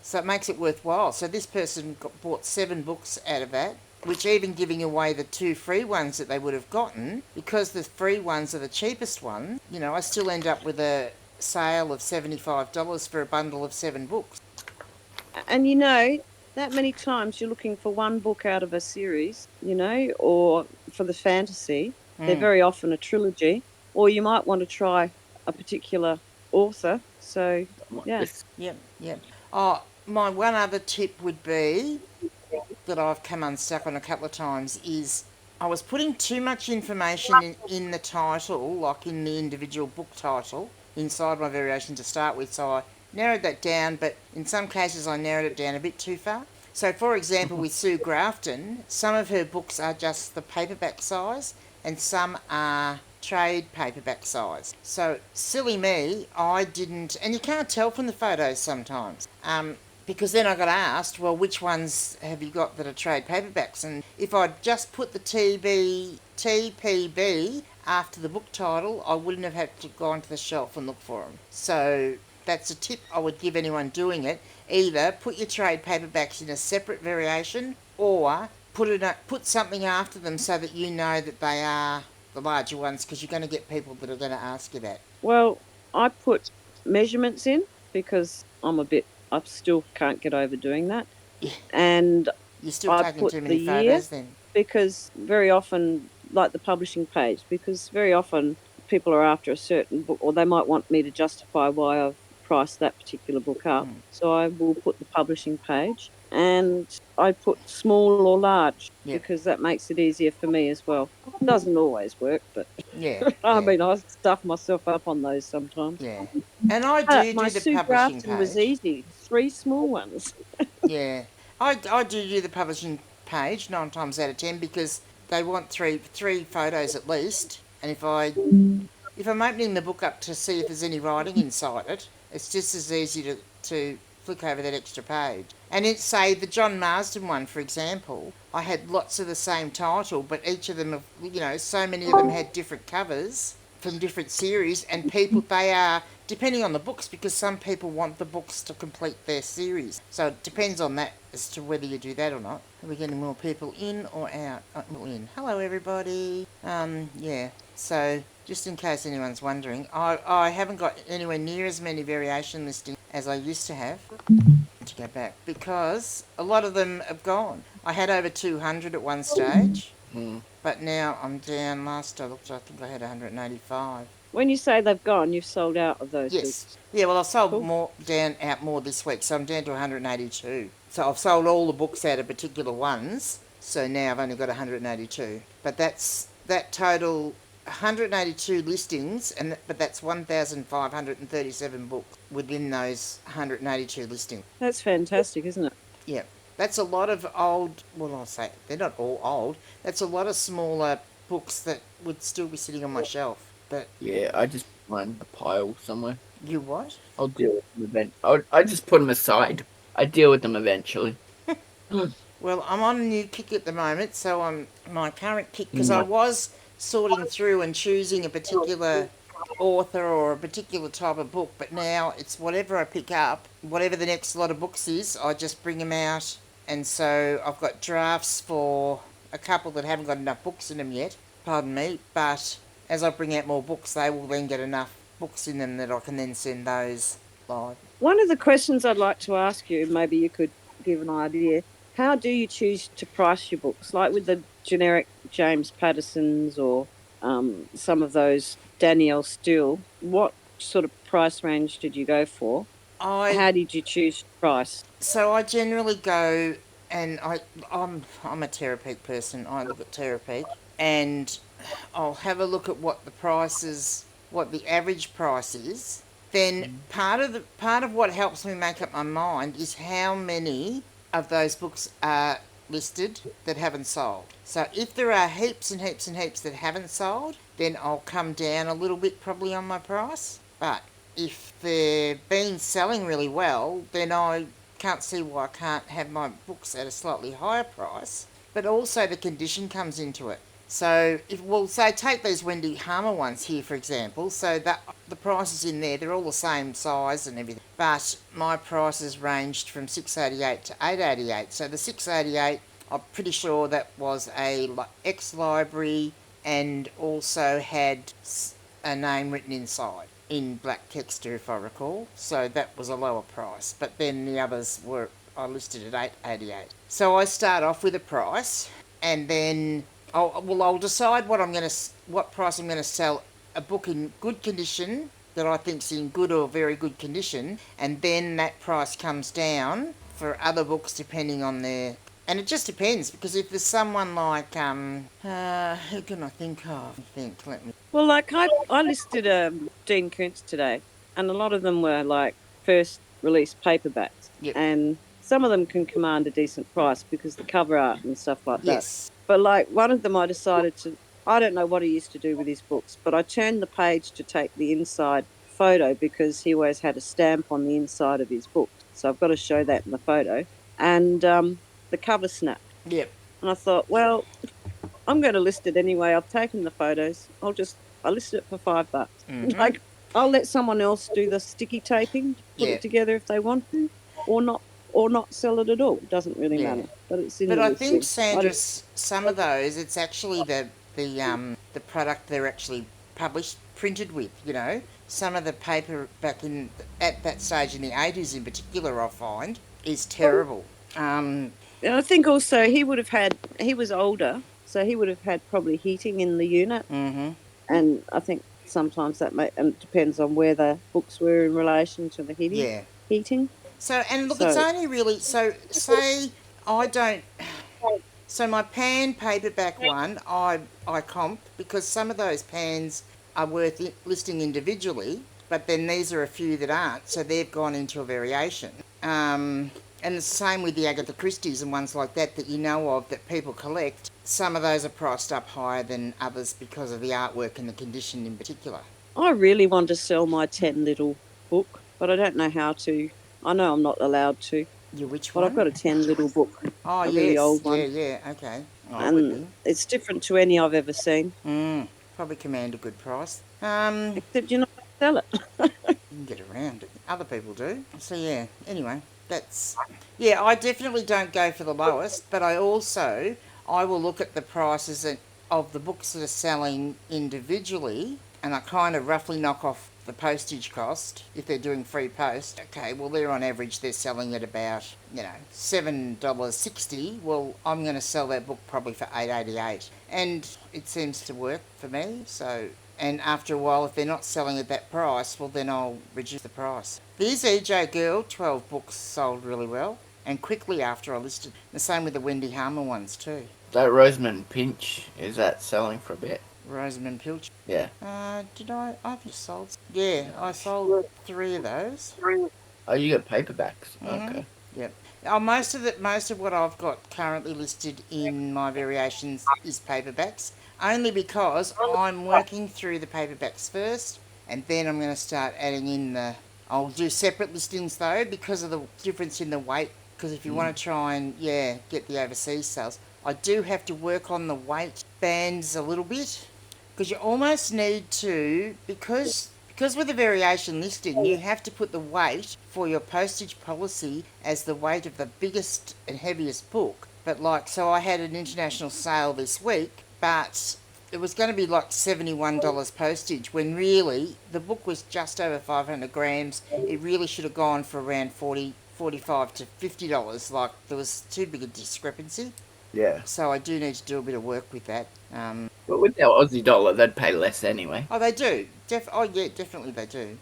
So it makes it worthwhile. So this person bought 7 books out of that, which even giving away the 2 free ones that they would have gotten, because the free ones are the cheapest one, I still end up with a sale of $75 for a bundle of 7 books. And that many times you're looking for 1 book out of a series, or for the fantasy, they're very often a trilogy, or you might want to try a particular author. So, yeah. Yep. Oh, my one other tip would be that I've come unstuck on a couple of times is I was putting too much information in the title, like in the individual book title, inside my variation to start with, so I narrowed that down, but in some cases I narrowed it down a bit too far. So, for example, with Sue Grafton, some of her books are just the paperback size and some are trade paperback size. So, silly me, I didn't, and you can't tell from the photos sometimes, because then I got asked, well, which ones have you got that are trade paperbacks? And if I'd just put the TPB after the book title, I wouldn't have had to go onto the shelf and look for them. So that's a tip I would give anyone doing it. Either put your trade paperbacks in a separate variation, or put something after them so that you know that they are the larger ones, because you're going to get people that are going to ask you that. Well, I put measurements in because I still can't get over doing that. Yeah. And you're still taking too many photos then. Because very often like the publishing page, because very often people are after a certain book, or they might want me to justify why I've priced that particular book up. So I will put the publishing page, and I put small or large Yep. because that makes it easier for me as well. It doesn't always work, but Yeah. I yeah. mean, I stuff myself up on those sometimes. Yeah. And I But do my the Sue publishing Grafton was page. easy, 3 small ones. Yeah. I do the publishing page 9 times out of 10 because they want three photos at least. And if I'm opening the book up to see if there's any writing inside it, it's just as easy to flick over that extra page. And it's, say, the John Marsden one, for example, I had lots of the same title, but each of them, have, so many of them had different covers from different series, and they are, depending on the books, because some people want the books to complete their series. So it depends on that as to whether you do that or not. Are we getting more people in or out? In. Hello, everybody. Yeah. So just in case anyone's wondering, I haven't got anywhere near as many variation listings as I used to have. To go back, because a lot of them have gone. I had over 200 at one stage, but now I'm down. Last I looked, I think I had 185. When you say they've gone, you've sold out of those Yes. books. Yeah, well, I've sold Cool. out more this week, so I'm down to 182. So I've sold all the books out of particular ones, so now I've only got 182. But that total 182 listings, but that's 1,537 books within those 182 listings. That's fantastic, isn't it? Yeah, that's a lot of old, well, I'll say, they're not all old, that's a lot of smaller books that would still be sitting on my shelf. But Yeah, I just put mine in a pile somewhere. you what? I'll deal with them eventually. I just put them aside. I deal with them eventually. Well, I'm on a new kick at the moment, so my current kick, because I was sorting through and choosing a particular author or a particular type of book, but now it's whatever I pick up, whatever the next lot of books is, I just bring them out. And so I've got drafts for a couple that haven't got enough books in them yet, pardon me, but as I bring out more books, they will then get enough books in them that I can then send those live. One of the questions I'd like to ask you, maybe you could give an idea, how do you choose to price your books? Like with the generic James Pattersons or some of those Danielle Steele, what sort of price range did you go for? How did you choose price? So I generally go, and I'm a Terapeak person. I look at Terapeak, and I'll have a look at what the average price is. Then part of what helps me make up my mind is how many of those books are listed that haven't sold. So if there are heaps and heaps and heaps that haven't sold, then I'll come down a little bit probably on my price. But if they've been selling really well, then I can't see why I can't have my books at a slightly higher price. But also the condition comes into it. So take these Wendy Harmer ones here, for example. So that the prices in there, they're all the same size and everything. But my prices ranged from $6.88 to $8.88. So the $6.88, I'm pretty sure that was a ex-library and also had a name written inside in black texture, if I recall. So that was a lower price. But then the others I listed at $8.88. So I start off with a price, and then I'll decide what price I'm going to sell a book in good condition that I think's in good or very good condition, and then that price comes down for other books depending on their. And it just depends, because if there's someone like who can I think of? Well, like I listed Dean Koontz today, and a lot of them were like first release paperbacks, Yep. and some of them can command a decent price because the cover art and stuff like that. Yes. But like one of them, I decided I don't know what he used to do with his books, but I turned the page to take the inside photo because he always had a stamp on the inside of his book. So I've got to show that in the photo. And the cover snapped. Yep. And I thought, well, I'm going to list it anyway. I've taken the photos. I listed it for $5. Mm-hmm. Like, I'll let someone else do the sticky taping, put Yeah. it together if they want to, or not sell it at all. It doesn't really matter. But it's in. But the I listing. think, Sandra, some of those, it's actually the product they're actually printed with, Some of the paper at that stage in the 80s in particular, I find, is terrible. And I think also he was older, So he would have had probably heating in the unit. Mm-hmm. And I think sometimes and it depends on where the books were in relation to the Yeah. heating. So, and look, it's So- only really, so say I don't, so my pan paperback one, I comp because some of those pans are worth listing individually, but then these are a few that aren't, so they've gone into a variation. And the same with the Agatha Christie's and ones like that you know of that people collect. Some of those are priced up higher than others because of the artwork and the condition in particular. I really want to sell my 10 little book, but I don't know how to. I know I'm not allowed to, Your which but one? I've got a 10 little book, Oh, a yes. really old one. Yeah, okay. Oh, And it's different to any I've ever seen. Probably command a good price. Except you're not going to sell it. You can get around it. Other people do. So, yeah, anyway, that's... Yeah, I definitely don't go for the lowest, but I will look at the prices of the books that are selling individually, and I kind of roughly knock off the postage cost if they're doing free post. Okay, well, they're on average, they're selling at about, $7.60. Well, I'm going to sell that book probably for $8.88. And it seems to work for me, so... And after a while, if they're not selling at that price, well, then I'll reduce the price. These EJ Girl 12 books sold really well, and quickly after I listed. The same with the Wendy Harmer ones too. That Rosamund Pinch, is that selling for a bit? Rosamund Pilch. Yeah. Did I? I've just sold. Yeah, I sold 3 of those. Oh, you got paperbacks. Mhm. Okay. Yep. Most of what I've got currently listed in my variations is paperbacks, only because I'm working through the paperbacks first, and then I'm going to start adding in I'll do separate listings though because of the difference in the weight. Because if you want to try and get the overseas sales, I do have to work on the weight bands a little bit, because you almost need to because with a variation listing, you have to put the weight for your postage policy as the weight of the biggest and heaviest book. But so I had an international sale this week, but it was going to be like $71 postage, when really the book was just over 500 grams. It really should have gone for around $45 to $50. Like, there was too big a discrepancy. Yeah. So I do need to do a bit of work with that. But with our Aussie dollar, they'd pay less anyway. Oh, they do. Definitely they do.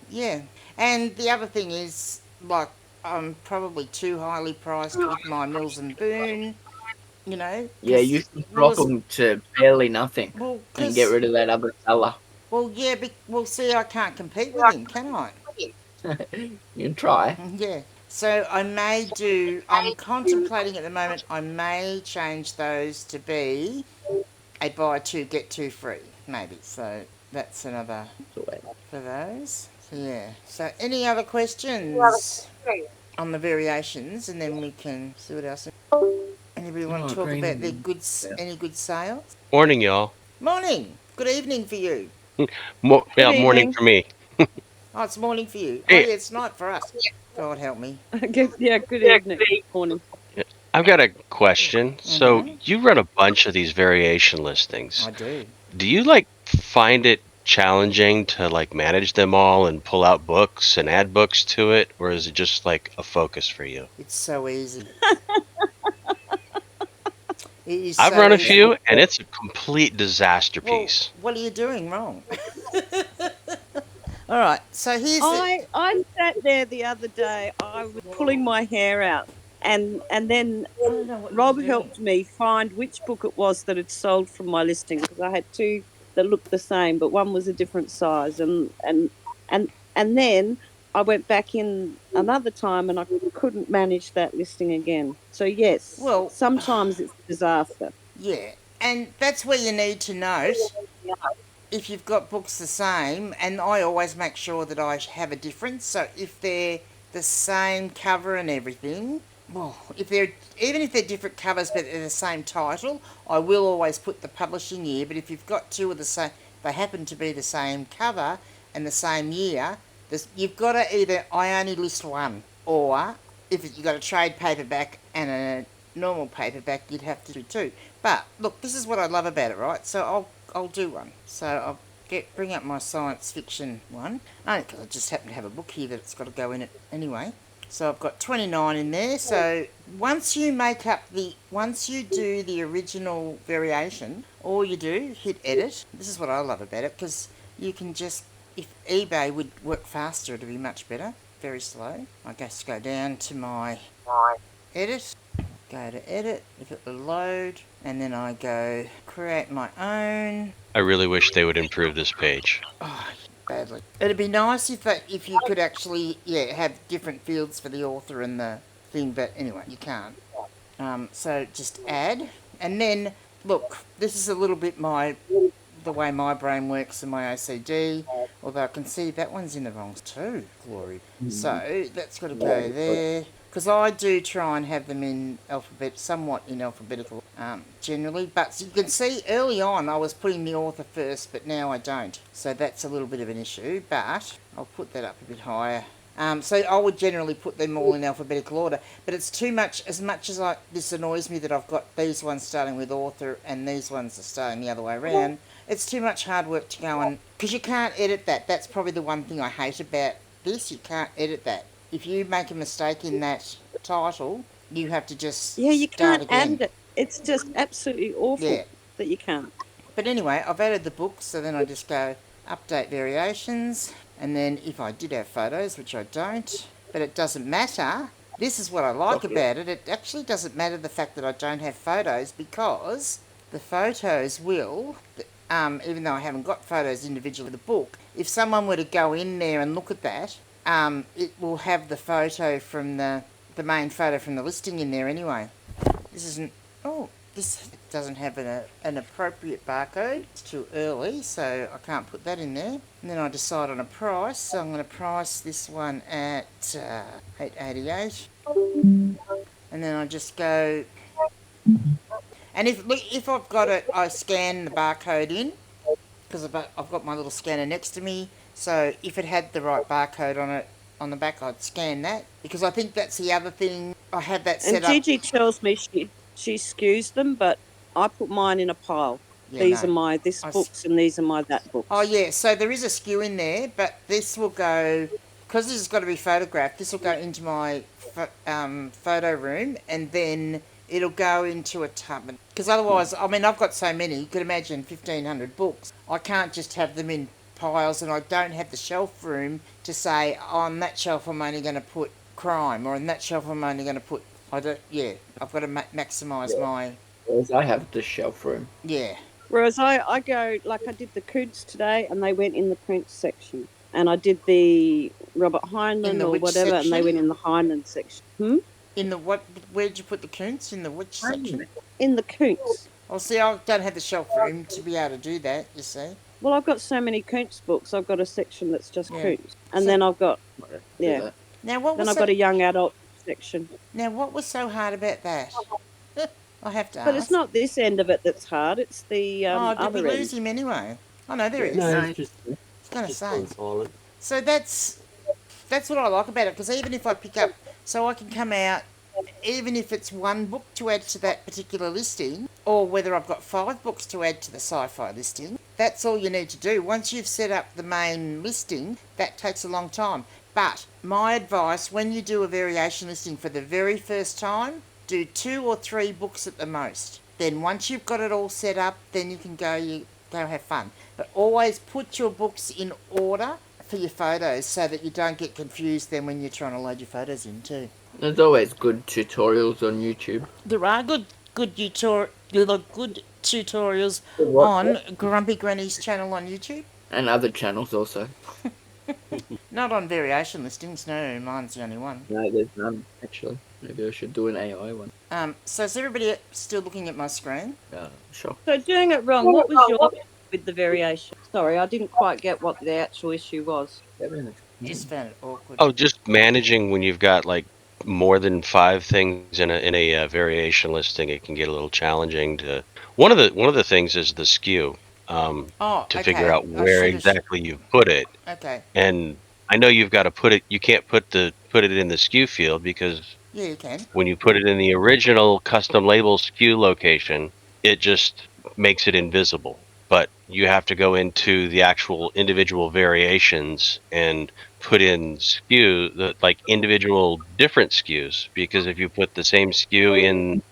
Yeah. And the other thing is, like, I'm probably too highly priced with my Mills and Boone, Yeah, you should drop them to barely nothing Well, and get rid of that other seller. Well, yeah, see, I can't compete with him, can I? You can try. Yeah. So I'm contemplating at the moment, I may change those to be a buy 2, get 2 free, maybe. So that's another for those. So, yeah. So any other questions on the variations, and then we can see what else. Anybody want to talk about their any good sales? Morning, y'all. Morning. Good evening for you. Morning for me. Oh, it's morning for you. Hey. Oh, yeah, it's night for us. God help me. Good evening. Morning. I've got a question. So you run a bunch of these variation listings. I do. Do you find it challenging to manage them all and pull out books and add books to it, or is it just a focus for you? It's so easy. I've run a few, and it's a complete disaster piece. Well, what are you doing wrong? All right, so here's I sat there the other day. I was pulling my hair out, and then Rob helped me find which book it was that had sold from my listing, because I had 2 that looked the same, but one was a different size, and then I went back in another time and I couldn't manage that listing again. So yes, sometimes it's a disaster. Yeah, and that's where you need to note if you've got books the same, and I always make sure that I have a difference. So if they're the same cover and everything, well, even if they're different covers but they're the same title, I will always put the publishing year. But if you've got 2 of the same, they happen to be the same cover and the same year, you've got to either I only list one, or if you've got a trade paperback and a normal paperback, you'd have to do 2. But look, this is what I love about it, right? So I'll do one. So I'll bring up my science fiction one. Only because I just happen to have a book here that's got to go in it anyway. So I've got 29 in there. So once you do the original variation, all you do, hit edit. This is what I love about it, because you can just, if eBay would work faster, it'd be much better. Very slow. I just go down to my edit, go to edit, if it will load, and then I go create my own. I really wish they would improve this page. Oh, badly. It'd be nice if you could actually have different fields for the author and the thing, but anyway, you can't. So just add, and then look, this is a little bit the way my brain works and my OCD, although I can see that one's in the wrong too, Glory. So that's got to go there, because I do try and have them in somewhat in alphabetical generally, but you can see early on I was putting the author first, but now I don't. So that's a little bit of an issue, but I'll put that up a bit higher. So I would generally put them all in alphabetical order, but it's too much. As much as this annoys me that I've got these ones starting with author and these ones are starting the other way around, it's too much hard work to go on, because you can't edit that. That's probably the one thing I hate about this. You can't edit that. If you make a mistake in that title, you have to just Yeah, you start can't again. edit it. It's just absolutely awful that you can't. But anyway, I've added the books, so then I just go update variations, and then if I did have photos, which I don't, but it doesn't matter. This is what I like about it. It actually doesn't matter the fact that I don't have photos, because the photos will, even though I haven't got photos individually in the book, if someone were to go in there and look at that, it will have the photo from the main photo from the listing in there anyway. This doesn't have an appropriate barcode. It's too early, so I can't put that in there. And then I decide on a price. So I'm going to price this one at $8.88. And then I just go... And if I've got it, I scan the barcode in, because I've got my little scanner next to me. So if it had the right barcode on it, on the back, I'd scan that, because I think that's the other thing. I have that set And up. Gigi tells me she skews them, but I put mine in a pile. These are my books and these are my that books. Oh yeah, so there is a skew in there, but this will go, because this has got to be photographed, this will go into my photo room, and then it'll go into a tub. Because otherwise, I mean, I've got so many, you could imagine 1,500 books. I can't just have them in piles, and I don't have the shelf room to say, on that shelf I'm only going to put crime, or on that shelf I'm only going to put... I've got to maximise my... Whereas I have the shelf room. Yeah. Whereas I go, like I did the Coots today, and they went in the Prince section. And I did the Robert Heinlein or whatever, section? and they went in the Heinlein section. In the what? Where did you put the Coots? In the which section? In the Coots. Oh, see, I don't have the shelf room to be able to do that, you see. Well, I've got so many Coots books, I've got a section that's just Coots. And then I've got, Now, what was Then I've got a young adult section. Now, what was so hard about that? I have to ask. But it's not this end of it that's hard, it's the did other we end. lose him anyway? Oh, no, there he is. No, I it's just was going to say. silent. So that's what I like about it, because even if I pick up... So I can come out, even if it's one book to add to that particular listing, or whether I've got 5 books to add to the sci-fi listing, that's all you need to do. Once you've set up the main listing, that takes a long time. But my advice, when you do a variation listing for the very first time, do 2 or 3 books at the most. Then once you've got it all set up, then you can go have fun. But always put your books in order for your photos, so that you don't get confused then when you're trying to load your photos in too. There's always good tutorials on YouTube. There are good tutorials on Grumpy Granny's channel on YouTube. And other channels also. Not on variation listings, no, mine's the only one. No, there's none, actually. Maybe I should do an AI one. So is everybody still looking at my screen? Sure. So doing it wrong, what was your with the variation? Sorry, I didn't quite get what the actual issue was. Just found it awkward. Oh, just managing when you've got like more than 5 things in a variation listing, it can get a little challenging to. One of the things is the skew. To figure out where exactly you've put it. Okay. And I know you've got to put it. You can't put it in the skew field, because you can. When you put it in the original custom label skew location, it just makes it invisible. but you have to go into the actual individual variations and put in SKU, like individual different SKUs, because if you put the same SKU in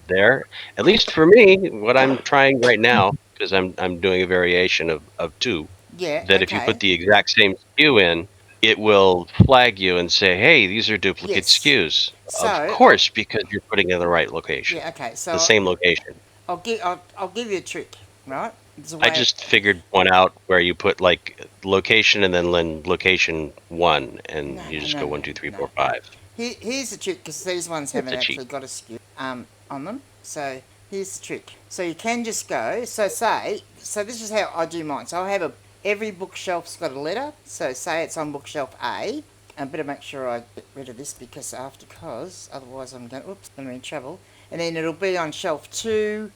there, at least for me, what I'm trying right now, because I'm doing a variation of 2, Yeah, that if you put okay. the exact same SKU in, it will flag you and say, hey, these are duplicate Yes. SKUs. Of So, course, because you're putting in the right location, yeah, okay. the So same location. I'll give you a trick, right? There's a I way. just figured one out where you put like location and then location 1, and you just go 1, 2, 3, 4, 5. Here's the trick, because these ones It's haven't a cheat. actually got a SKU on them. So here's the trick. So you can just go. So this is how I do mine. So I have every bookshelf's got a letter. So say it's on bookshelf A. I better make sure I get rid of this because otherwise I'm going to be in trouble. And then it'll be on shelf 2,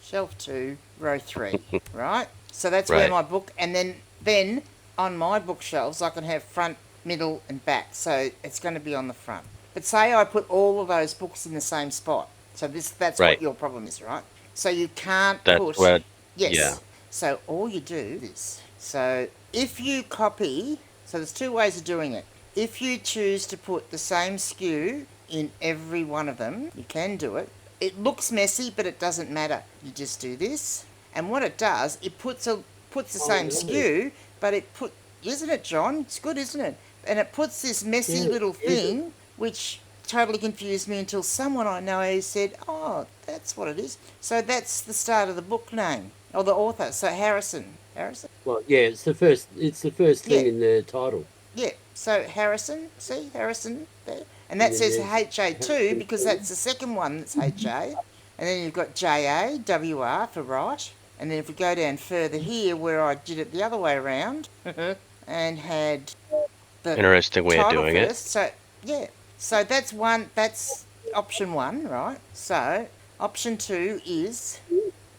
shelf 2, row 3, right? So that's where Right. my book, and then on my bookshelves I can have front, middle and back, so it's going to be on the front. But say I put all of those books in the same spot, so that's Right. what your problem is, right? So you can't That's put... what. Yes. Yeah. So all you do is, so if you copy, so there's 2 ways of doing it. If you choose to put the same SKU in every one of them, you can do it. It looks messy, but it doesn't matter. You just do this, and what it does, it puts the same SKU, but isn't it, John? It's good, isn't it? And it puts this messy little thing, which totally confused me until someone I know said, oh, that's what it is. So that's the start of the book name, or the author. So Harrison. Well, yeah, it's the first thing Yeah. in the title. Yeah, so Harrison, see, Harrison there. And that says HA2 because that's the second one that's HA. And then you've got JA, WR for right. And then if we go down further here where I did it the other way around and had the Interesting way of title doing it. first. So, yeah, so that's option 1, right? So option 2 is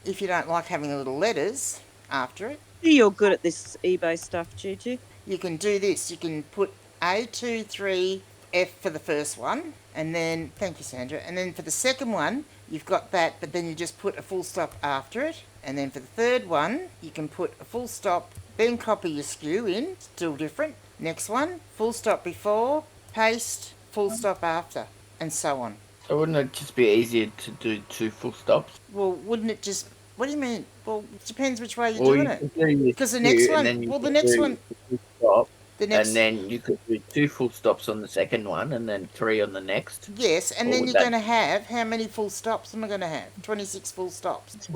if you don't like having the little letters after it, You're good at this eBay stuff, Gigi. you can do this. You can put A2, 3, F for the first one, and then, thank you, Sandra, and then for the second one, you've got that, but then you just put a full stop after it, and then for the third one, you can put a full stop, then copy your SKU in, still different. Next one, full stop before, paste, full stop after, and so on. So wouldn't it just be easier to do 2 full stops? Well, wouldn't it just... What do you mean? Well, it depends which way you're Or doing you it. could do your Because the SKU next and one... then you Well, the could next do one... a full stop, The next... and then you could do 2 full stops on the second one, and then 3 on the next. Yes, and Or then would you're that- going to have... How many full stops am I going to have? 26 full stops.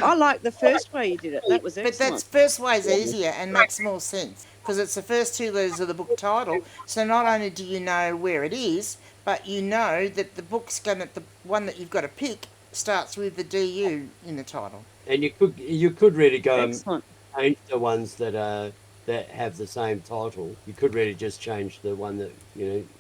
I like the first way you did it. That was But excellent. that's first way's easier and makes more sense because it's the first 2 letters of the book title. So not only do you know where it is, but you know that the the one that you've got to pick starts with the DU in the title. And you could really go Excellent. and change the ones that have the same title. You could really just change the one that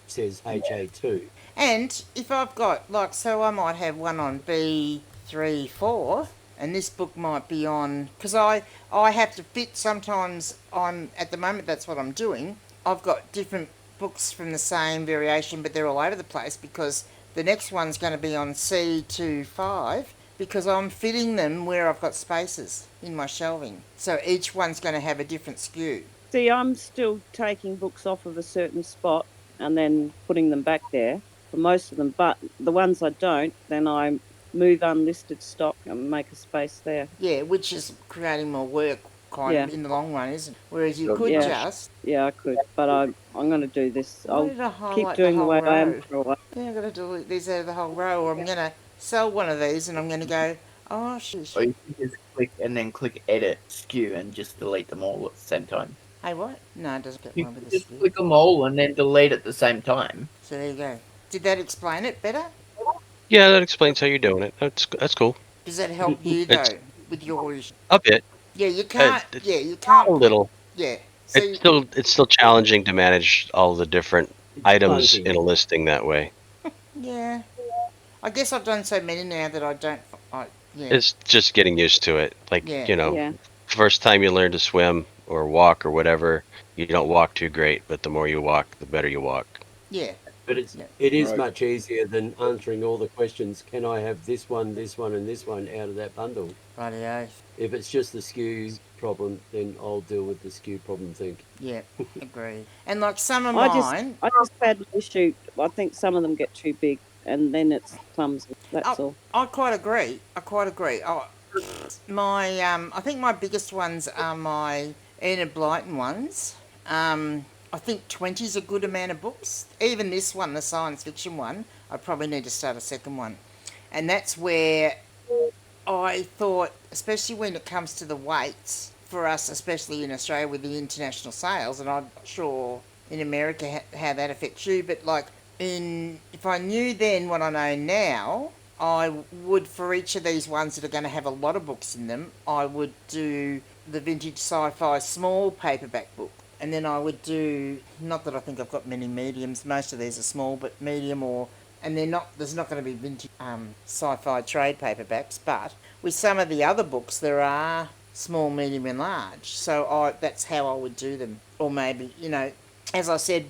says HA2. And if I've got so I might have one on B3, 4. And this book might be on, because I have to fit, sometimes at the moment that's what I'm doing, I've got different books from the same variation, but they're all over the place because the next one's going to be on C2, 5, because I'm fitting them where I've got spaces in my shelving. So each one's going to have a different SKU. See, I'm still taking books off of a certain spot and then putting them back there for most of them, but the ones I don't, then I move unlisted stock and make a space there. Yeah, which is creating more work in the long run, isn't it? Whereas you could Yeah. just... Yeah, I could, but I'm going to do this. Why I'll did I keep highlight doing the whole way I am row? for a while. Yeah, I've got to delete these out of the whole row, or I'm going to sell one of these and I'm going to go, oh, shit. Or you can just click and then click edit SKU and just delete them all at the same time. Hey, what? No, it doesn't get You one can with the just SKU. click them all and then delete at the same time. So there you go. Did that explain it better? Yeah, that explains how you're doing it. That's cool. Does that help you, though, It's- with your issue? A bit, Yeah, you can't... it's- you can't... a little. Yeah. So It's still challenging to manage all the different items clunky. in a listing that way. yeah. I guess I've done so many now that I don't... yeah. It's just getting used to it. Like, Yeah. Yeah. first time you learn to swim or walk or whatever, you don't walk too great, but the more you walk, the better you walk. Yeah. But Yeah. it is Right. much easier than answering all the questions. Can I have this one, and this one out of that bundle? Rightio. If it's just the skew problem, then I'll deal with the skew problem. Yeah, agreed. And like some of I just mine, I just badly issue. I think some of them get too big, and then it's clumsy. That's all. I quite agree. I think my biggest ones are my Enid Blyton ones. I think 20 is a good amount of books. Even this one, the science fiction one, I probably need to start a second one. And that's where I thought, especially when it comes to the weights, for us, especially in Australia with the international sales, and I'm not sure in America how that affects you, but like if I knew then what I know now, I would, for each of these ones that are going to have a lot of books in them, I would do the vintage sci-fi small paperback book. And then I would do, not that I think I've got many mediums, most of these are small, but medium and there's not going to be vintage sci-fi trade paperbacks, but with some of the other books there are small, medium and large. So that's how I would do them. Or maybe, as I said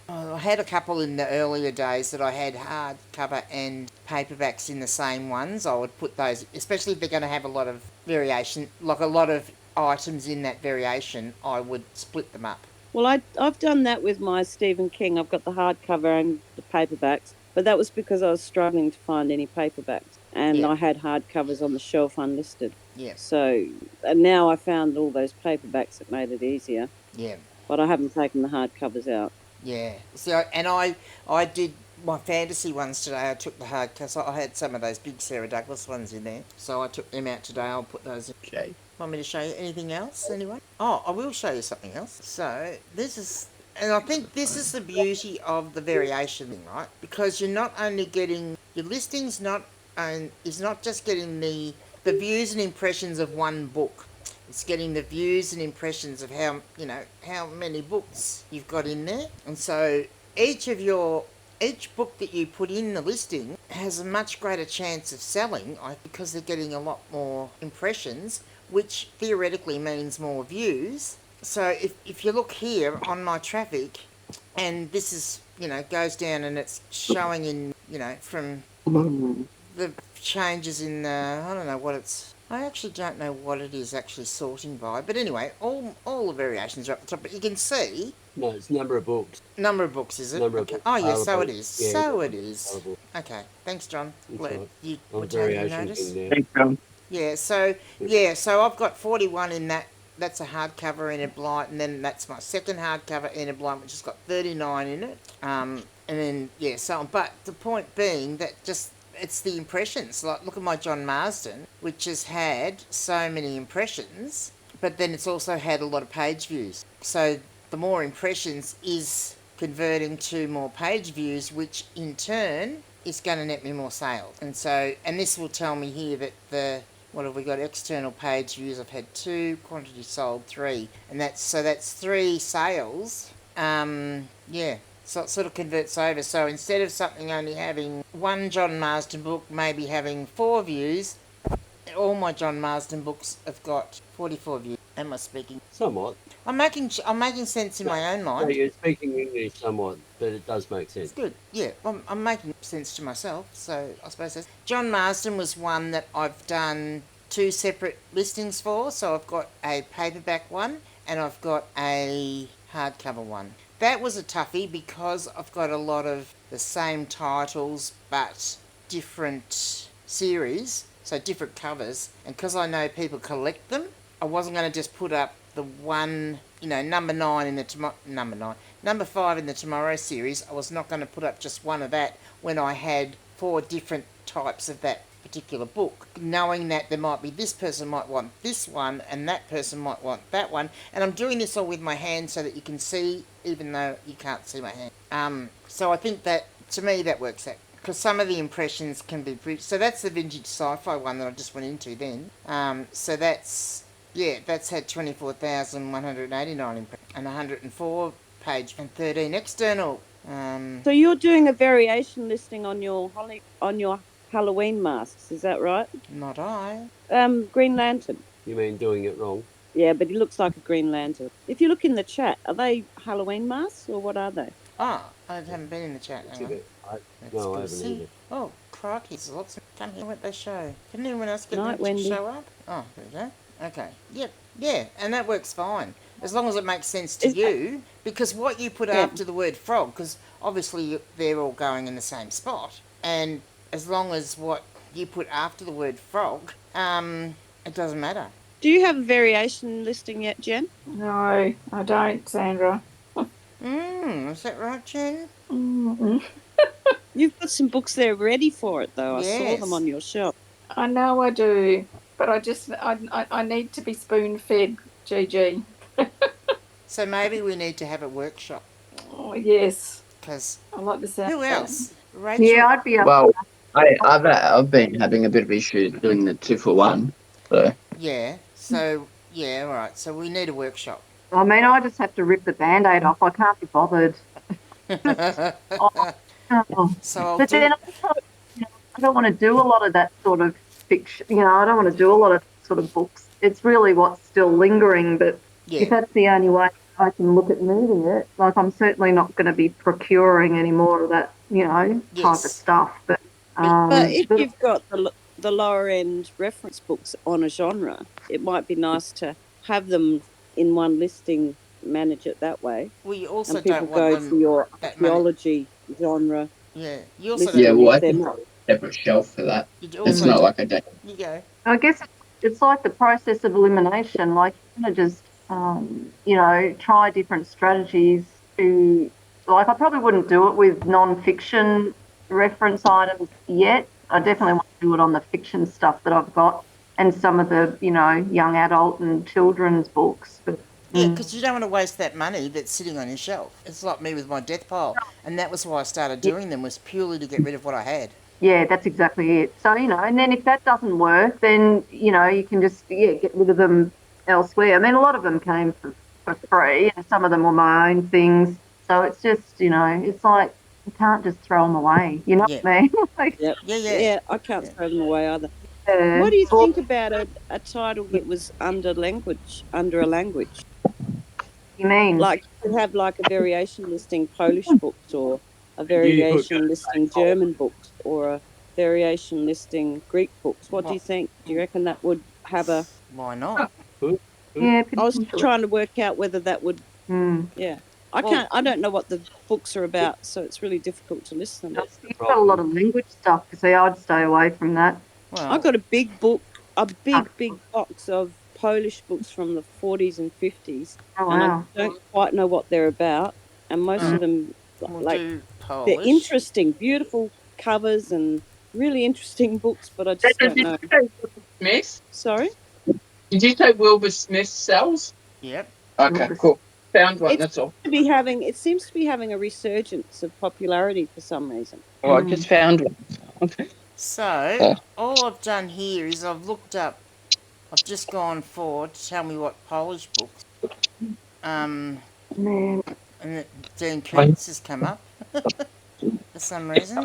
I had a couple in the earlier days that I had hardcover and paperbacks in the same ones. I would put those, especially if they're going to have a lot of variation, like a lot of items in that variation, I would split them up. Well, I've done that with my Stephen King. I've got the hardcover and the paperbacks, but that was because I was struggling to find any paperbacks, and Yeah. I had hardcovers on the shelf unlisted. Yeah. So, and now I found all those paperbacks that made it easier, Yeah. but I haven't taken the hardcovers out. Yeah. So, and I did my fantasy ones today. I took the hardcovers. I had some of those big Sarah Douglas ones in there, so I took them out today. I'll put those in. Okay. Want me to show you anything else anyway? Oh, I will show you something else. So and I think this is the beauty of the variation thing, right? Because you're not only getting your listings, is not just getting the views and impressions of one book. It's getting the views and impressions of how many books you've got in there, and so each book that you put in the listing has a much greater chance of selling because they're getting a lot more impressions, which theoretically means more views. So if you look here on my traffic, and this is, goes down and it's showing in, from the changes in I don't know what I actually don't know what it is actually sorting by. But anyway, all the variations are up the top. But you can see... No, it's number of books. Number of books, is it? Number of okay. books. Oh, yeah, so it Available. is. Yeah, So it is. available. Okay, thanks, John. That's Glad right. you On were taking variation notice. thing there. Thanks, John. Yeah, so I've got 41 in that. That's a hardcover Enid Blyton, and then that's my second hardcover Enid Blyton, which has got 39 in it. And then so on. But the point being that it's the impressions. Like, look at my John Marsden, which has had so many impressions, but then it's also had a lot of page views. So the more impressions is converting to more page views, which in turn is going to net me more sales. And this will tell me here that what have we got? External page views, I've had 2, quantity sold 3. And that's 3 sales. So it sort of converts over. So instead of something only having one John Marsden book, maybe having 4 views, all my John Marsden books have got 44 views. Am I speaking? Somewhat. I'm making sense in my own So mind. you're speaking English somewhat, but it does make sense. It's good. Yeah, I'm making sense to myself, so I suppose that's... John Marsden was one that I've done 2 separate listings for, so I've got a paperback one and I've got a hardcover one. That was a toughie because I've got a lot of the same titles but different series, so different covers, and because I know people collect them, I wasn't going to just put up the one, number 5 in the Tomorrow series. I was not going to put up just one of that when I had 4 different types of that particular book, knowing that there might be this person might want this one and that person might want that one. And I'm doing this all with my hand so that you can see, even though you can't see my hand. So I think that, to me, that works out, because some of the impressions can be pretty... So that's the vintage sci-fi one that I just went into then. So that's had 24,189 impressions and 104 page and 13 external. So you're doing a variation listing on your Halloween masks, is that right? Not I. Green Lantern. You mean doing it wrong? Yeah, but he looks like a Green Lantern. If you look in the chat, are they Halloween masks or what are they? Oh, I haven't been in the chat. Hang on. That's No, I good to haven't see. either. Oh, crikey, there's lots of... Come here, what they show. Can anyone else get Night, them to Wendy. show up? Oh, there we go. Okay. Yep. Yeah, and that works fine. As long as it makes sense to you. Because what you put after the word frog, because obviously they're all going in the same spot. And as long as what you put after the word frog, it doesn't matter. Do you have a variation listing yet, Jen? No, I don't, Sandra. Is that right, Jen? Mm-mm. You've got some books there ready for it, though. I saw them Yes. on your shelf. I know I do, but I need to be spoon fed, GG. So maybe we need to have a workshop. Oh yes, Because I like the sound. who of that. else? Rachel? Yeah, I'd be up. Well, I've been having a bit of issues doing the 2-for-1. So Yeah. So, yeah, all right. So we need a workshop. I mean, I just have to rip the Band-Aid off. I can't be bothered. Oh. So I'll But do... then also, I don't want to do a lot of that sort of fiction. I don't want to do a lot of sort of books. It's really what's still lingering. But Yeah. if that's the only way I can look at moving it, like I'm certainly not going to be procuring any more of that, type of Yes. stuff. But But if you've got the lower end reference books on a genre, it might be nice to have them in one listing, manage it that way. We also And people don't go want them... for your that money. archaeology genre. Yeah. You also listing yeah, don't... well, I if they're think not. separate shelf for that. You It's also not don't... like I don't. You go. I guess it's like the process of elimination. Like, you're going to just, try different strategies to, like, I probably wouldn't do it with non-fiction reference items yet. I definitely want to do it on the fiction stuff that I've got and some of the, young adult and children's books. But Yeah, because you don't want to waste that money that's sitting on your shelf. It's like me with my death pile. And that was why I started doing them, was purely to get rid of what I had. yeah, that's exactly it. So, and then if that doesn't work, then, you can just, get rid of them elsewhere. I mean, a lot of them came for free, and some of them were my own things. So it's just, it's like you can't just throw them away. You know what I mean? Like, Yep. Yeah. I can't throw them away either. yeah. What do you think about a title that was under a language? You mean? Like, you could have like a variation listing Polish books, or a variation listing German books, or a variation listing Greek books. What do you think? Do you reckon that would have a... Why not? Yeah, I was trying to work out whether that would... Yeah. I don't know what the books are about, so it's really difficult to list them. You've got a lot of language stuff, so I'd stay away from that. Well, I got a big book, a big box of Polish books from the 40s and 50s, Oh, and wow. I don't quite know what they're about. And most of them, we'll like, do Polish. they're interesting, beautiful covers, and really interesting books, but I just don't know. Smith? Sorry? Did you say Wilbur Smith sells? Yep. Okay, cool. Found one, that's all. It seems to be having a resurgence of popularity for some reason. Oh, I just found one. So, all I've done here is I've looked up, I've just gone forward to tell me what Polish books, Man. and Dean Koontz has come up for some reason.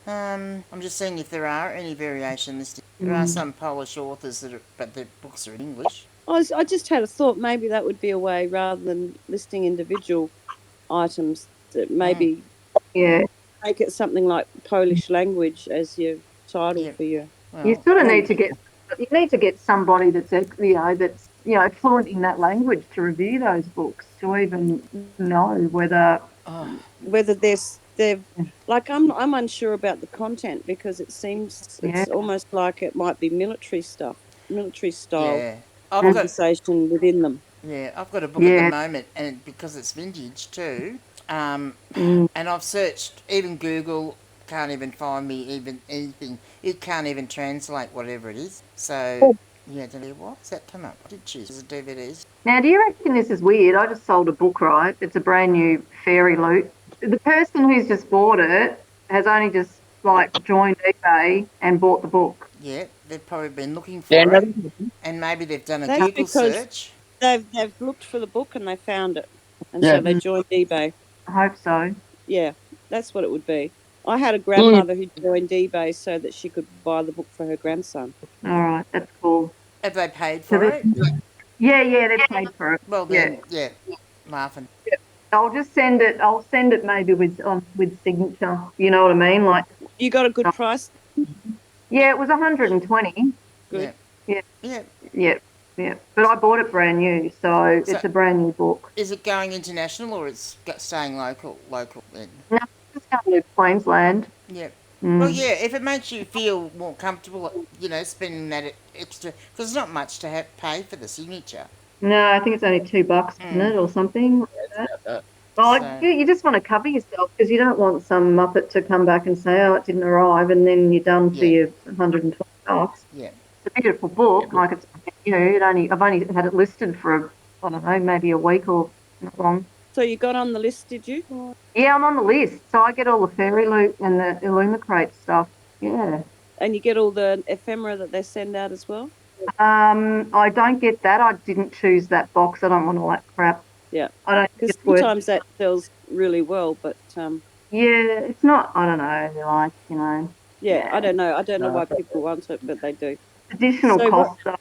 I'm just seeing if there are any variation listed. There are some Polish authors but their books are in English. I just had a thought, maybe that would be a way, rather than listing individual items, that maybe make it something like Polish language as your title for your... Well, You sort of need to get somebody that's fluent in that language to review those books, to even know whether they're like, I'm unsure about the content, because it seems it's almost like it might be military style conversation within them. Yeah, I've got a book at the moment, and because it's vintage too, and I've searched, even Google can't even find me even anything. It can't even translate whatever it is. So, what's that come up? I did choose the DVDs. Now, do you reckon this is weird? I just sold a book, right? It's a brand new Fairy Loot. The person who's just bought it has only just joined eBay and bought the book. Yeah, they've probably been looking for it, and maybe they've done a Google search. They've looked for the book and they found it, and so they joined eBay. I hope so. Yeah, that's what it would be. I had a grandmother who joined eBay so that she could buy the book for her grandson. All right, that's cool. Have they paid for it? Yeah, they paid for it. Well then, laughing. I'll just send it. I'll send it maybe with signature. You know what I mean? Like, You got a good price? yeah, it was 120. Good. Yeah, Yeah. yeah, yeah. But I bought it brand new, so it's a brand new book. Is it going international or it's staying local then? No, it's going to Queensland. Yeah. Mm. Well, yeah, if it makes you feel more comfortable, spending that extra, because it's not much to pay for the signature. No, I think it's only $2, isn't it, or something like that? Well, So- you just want to cover yourself because you don't want some muppet to come back and say, "Oh, it didn't arrive," and then you're done for your $120. Yeah. It's a beautiful book. Like it's, I've only had it listed for I don't know, maybe a week or not long. So you got on the list, did you? Yeah, I'm on the list, so I get all the Fairy Loot and the Illumicrate stuff. Yeah. And you get all the ephemera that they send out as well? I don't get that. I didn't choose that box. I don't want all that crap. Yeah. I don't. Because It's worth. sometimes that sells really well, but Yeah, it's not. I don't know. They're like, yeah, I don't know. I don't know why people want it, but they do. additional So cost stuff.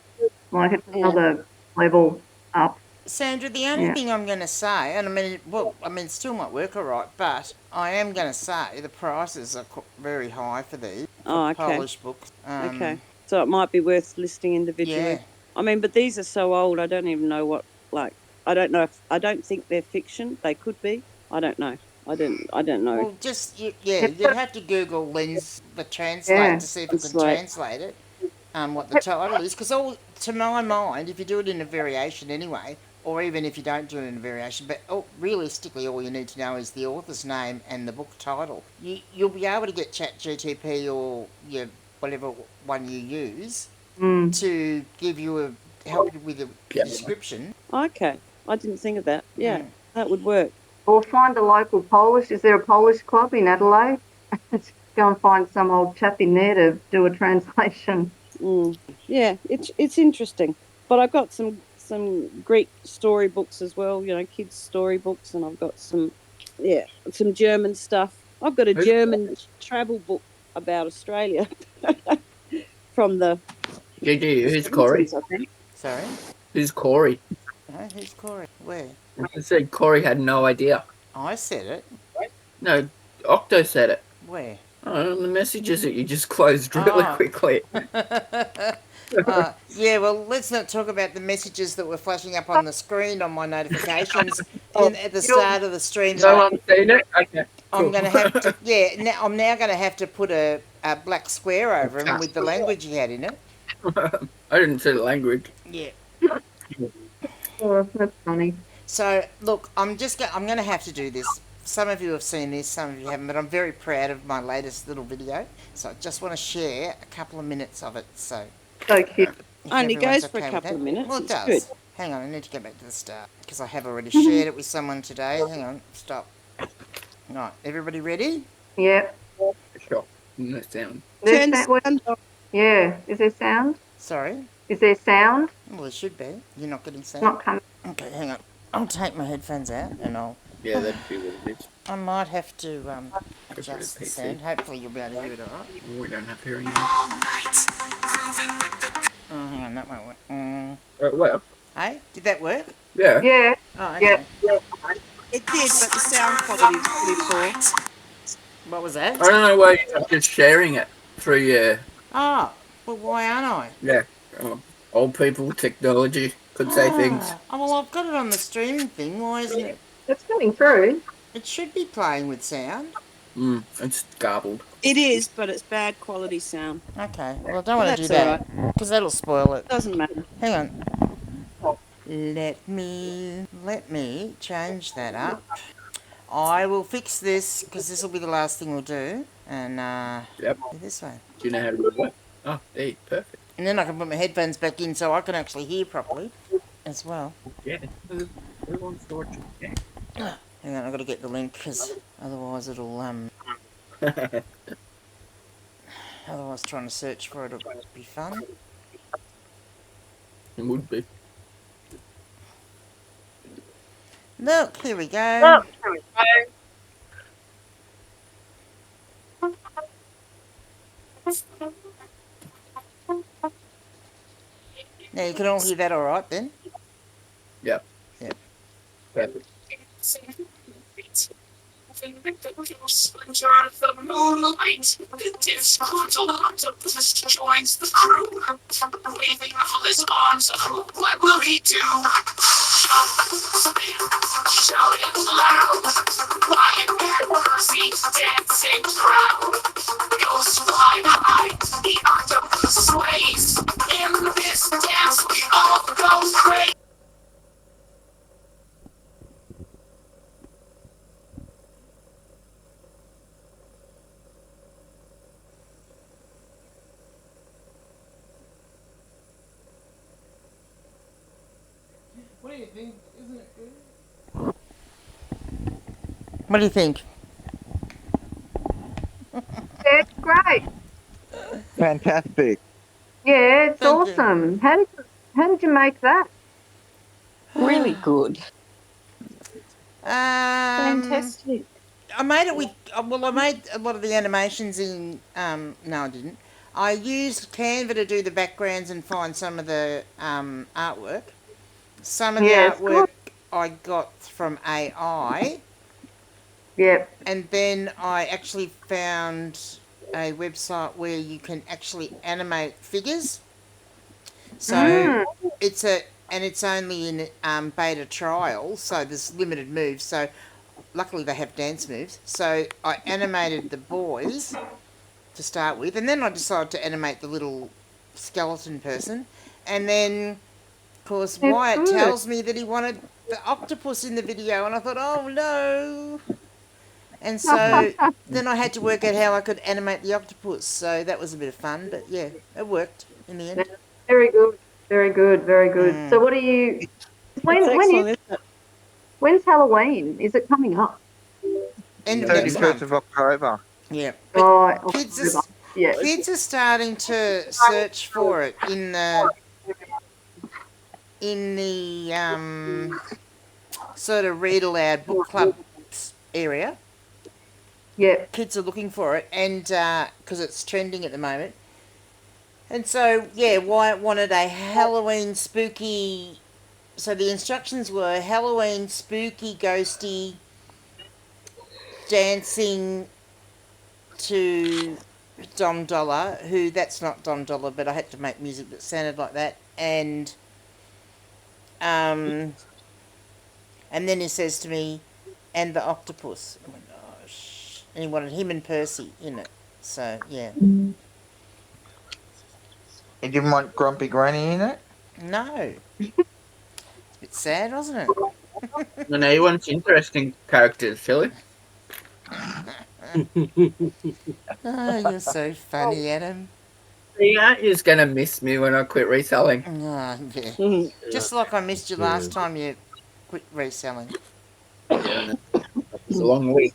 Like it's another level up. Sandra, the only thing I'm going to say, and it still might work all right, but I am going to say the prices are very high for these Polish books. Okay. So it might be worth listing individually. Yeah. I mean, but these are so old, I don't even know what, I don't know I don't think they're fiction. They could be. I don't know. I don't know. Well, you'd have to Google Lens the translate to see if it can translate it. What the title is, because to my mind, if you do it in a variation anyway, or even if you don't do it in a variation, but realistically, all you need to know is the author's name and the book title. You'll be able to get ChatGTP or whatever one you use to give you help you with a description. Okay. I didn't think of that. Yeah, that would work. Or find a local Polish. Is there a Polish club in Adelaide? Go and find some old chap in there to do a translation. Yeah, it's interesting. But I've got some Greek storybooks as well, kids' storybooks, and I've got some German stuff. I've got a German travel book about Australia from the... Gigi, who's Corey? I think. Sorry? Who's Corey? Who's Corey? Where? I said Corey had no idea. I said it. No, Octo said it. Where? Oh, the messages that you just closed really quickly. Yeah, well, let's not talk about the messages that were flashing up on the screen on my notifications at the start of the stream. No one's seen it? Okay. I'm going to have to, I'm now going to have to put a black square over him with the language he had in it. I didn't see the language. Yeah. Oh, that's funny. So, look, I'm going to have to do this. Some of you have seen this, some of you haven't, but I'm very proud of my latest little video. So I just want to share a couple of minutes of it. So cute. Only goes for a couple of minutes. Well, it does. Good. Hang on, I need to go back to the start because I have already shared it with someone today. Hang on, stop. Right, everybody ready? Yeah. Sure. No sound. Turn the sound off. Yeah. Is there sound? Sorry? Is there sound? Well, it should be. You're not getting sound? Not coming. Okay, hang on. I'll take my headphones out and I'll... Yeah, that'd be what it is. I might have to adjust the sound. Hopefully you'll be able to hear it all right. We don't have hearing aids. Oh, hang on, that won't work. Well, Hey, did that work? yeah. Yeah. Oh, okay. Yeah. It did, but the sound quality is pretty poor. What was that? I don't know why you're just sharing it through your... Oh, well, why aren't I? Yeah. Old people, technology, could say things. Oh, well, I've got it on the streaming thing. Why isn't it? It's coming through. It should be playing with sound. It's garbled. It is, but it's bad quality sound. Okay, well, I don't want to do That's that because that'll spoil it. Doesn't matter. Hang on. Let me change that up. I will fix this because this will be the last thing we'll do. And Yep. do this way. Do you know how to do it? Oh, there, perfect. And then I can put my headphones back in so I can actually hear properly as well. Yeah. Everyone's watching. Yeah. Hang on, I've got to get the link because otherwise it'll otherwise trying to search for it will be fun. It would be. Look, here we go. Now you can all hear that all right then? Yep. Yep. Perfect. Under the moonlight, the disgruntled octopus joins the crew, waving all his arms. What will he do? Shouting loud, lion and mercy, dancing proud. Ghost fly high, the octopus sways. In this dance, we all go crazy. What do you think? Isn't it good? What do you think? Yeah, it's great. Fantastic. Yeah, it's Thank you. awesome. How did you make that? Really good. Fantastic. I made it with. Well, I made a lot of the animations in. No, I didn't. I used Canva to do the backgrounds and find some of the artwork. Some of the Yeah, it's artwork good. I got from AI, Yep. and then I actually found a website where you can actually animate figures. So it's only in beta trial, so there's limited moves. So luckily they have dance moves. So I animated the boys to start with, and then I decided to animate the little skeleton person, and then of course It's Wyatt good. tells me that he wanted the octopus in the video, and I thought, oh no. And so then I had to work out how I could animate the octopus. So that was a bit of fun, but yeah, it worked in the end. Very good. Very good. Very good. So what do you It's when excellent, is isn't it? when's Halloween? Is it coming up? End of next 31st month. of October. Yeah. But Oh, kids October. are, Yeah. kids are starting to search for it in the sort of read aloud book club area. Yeah. Kids are looking for it, and because it's trending at the moment. And so, yeah, Wyatt wanted a Halloween spooky. So the instructions were Halloween spooky, ghosty, dancing to Dom Dollar, who that's not Dom Dollar, but I had to make music that sounded like that, and then he says to me, and the octopus. I went, oh, and he wanted him and Percy in it. So yeah. You didn't want Grumpy Granny in it? No. It's a bit sad, wasn't it? No, you want interesting characters, silly. Oh, you're so funny, Adam. You aren't just gonna miss me when I quit reselling. Oh, yeah. Just like I missed you last time you quit reselling. It's a long week.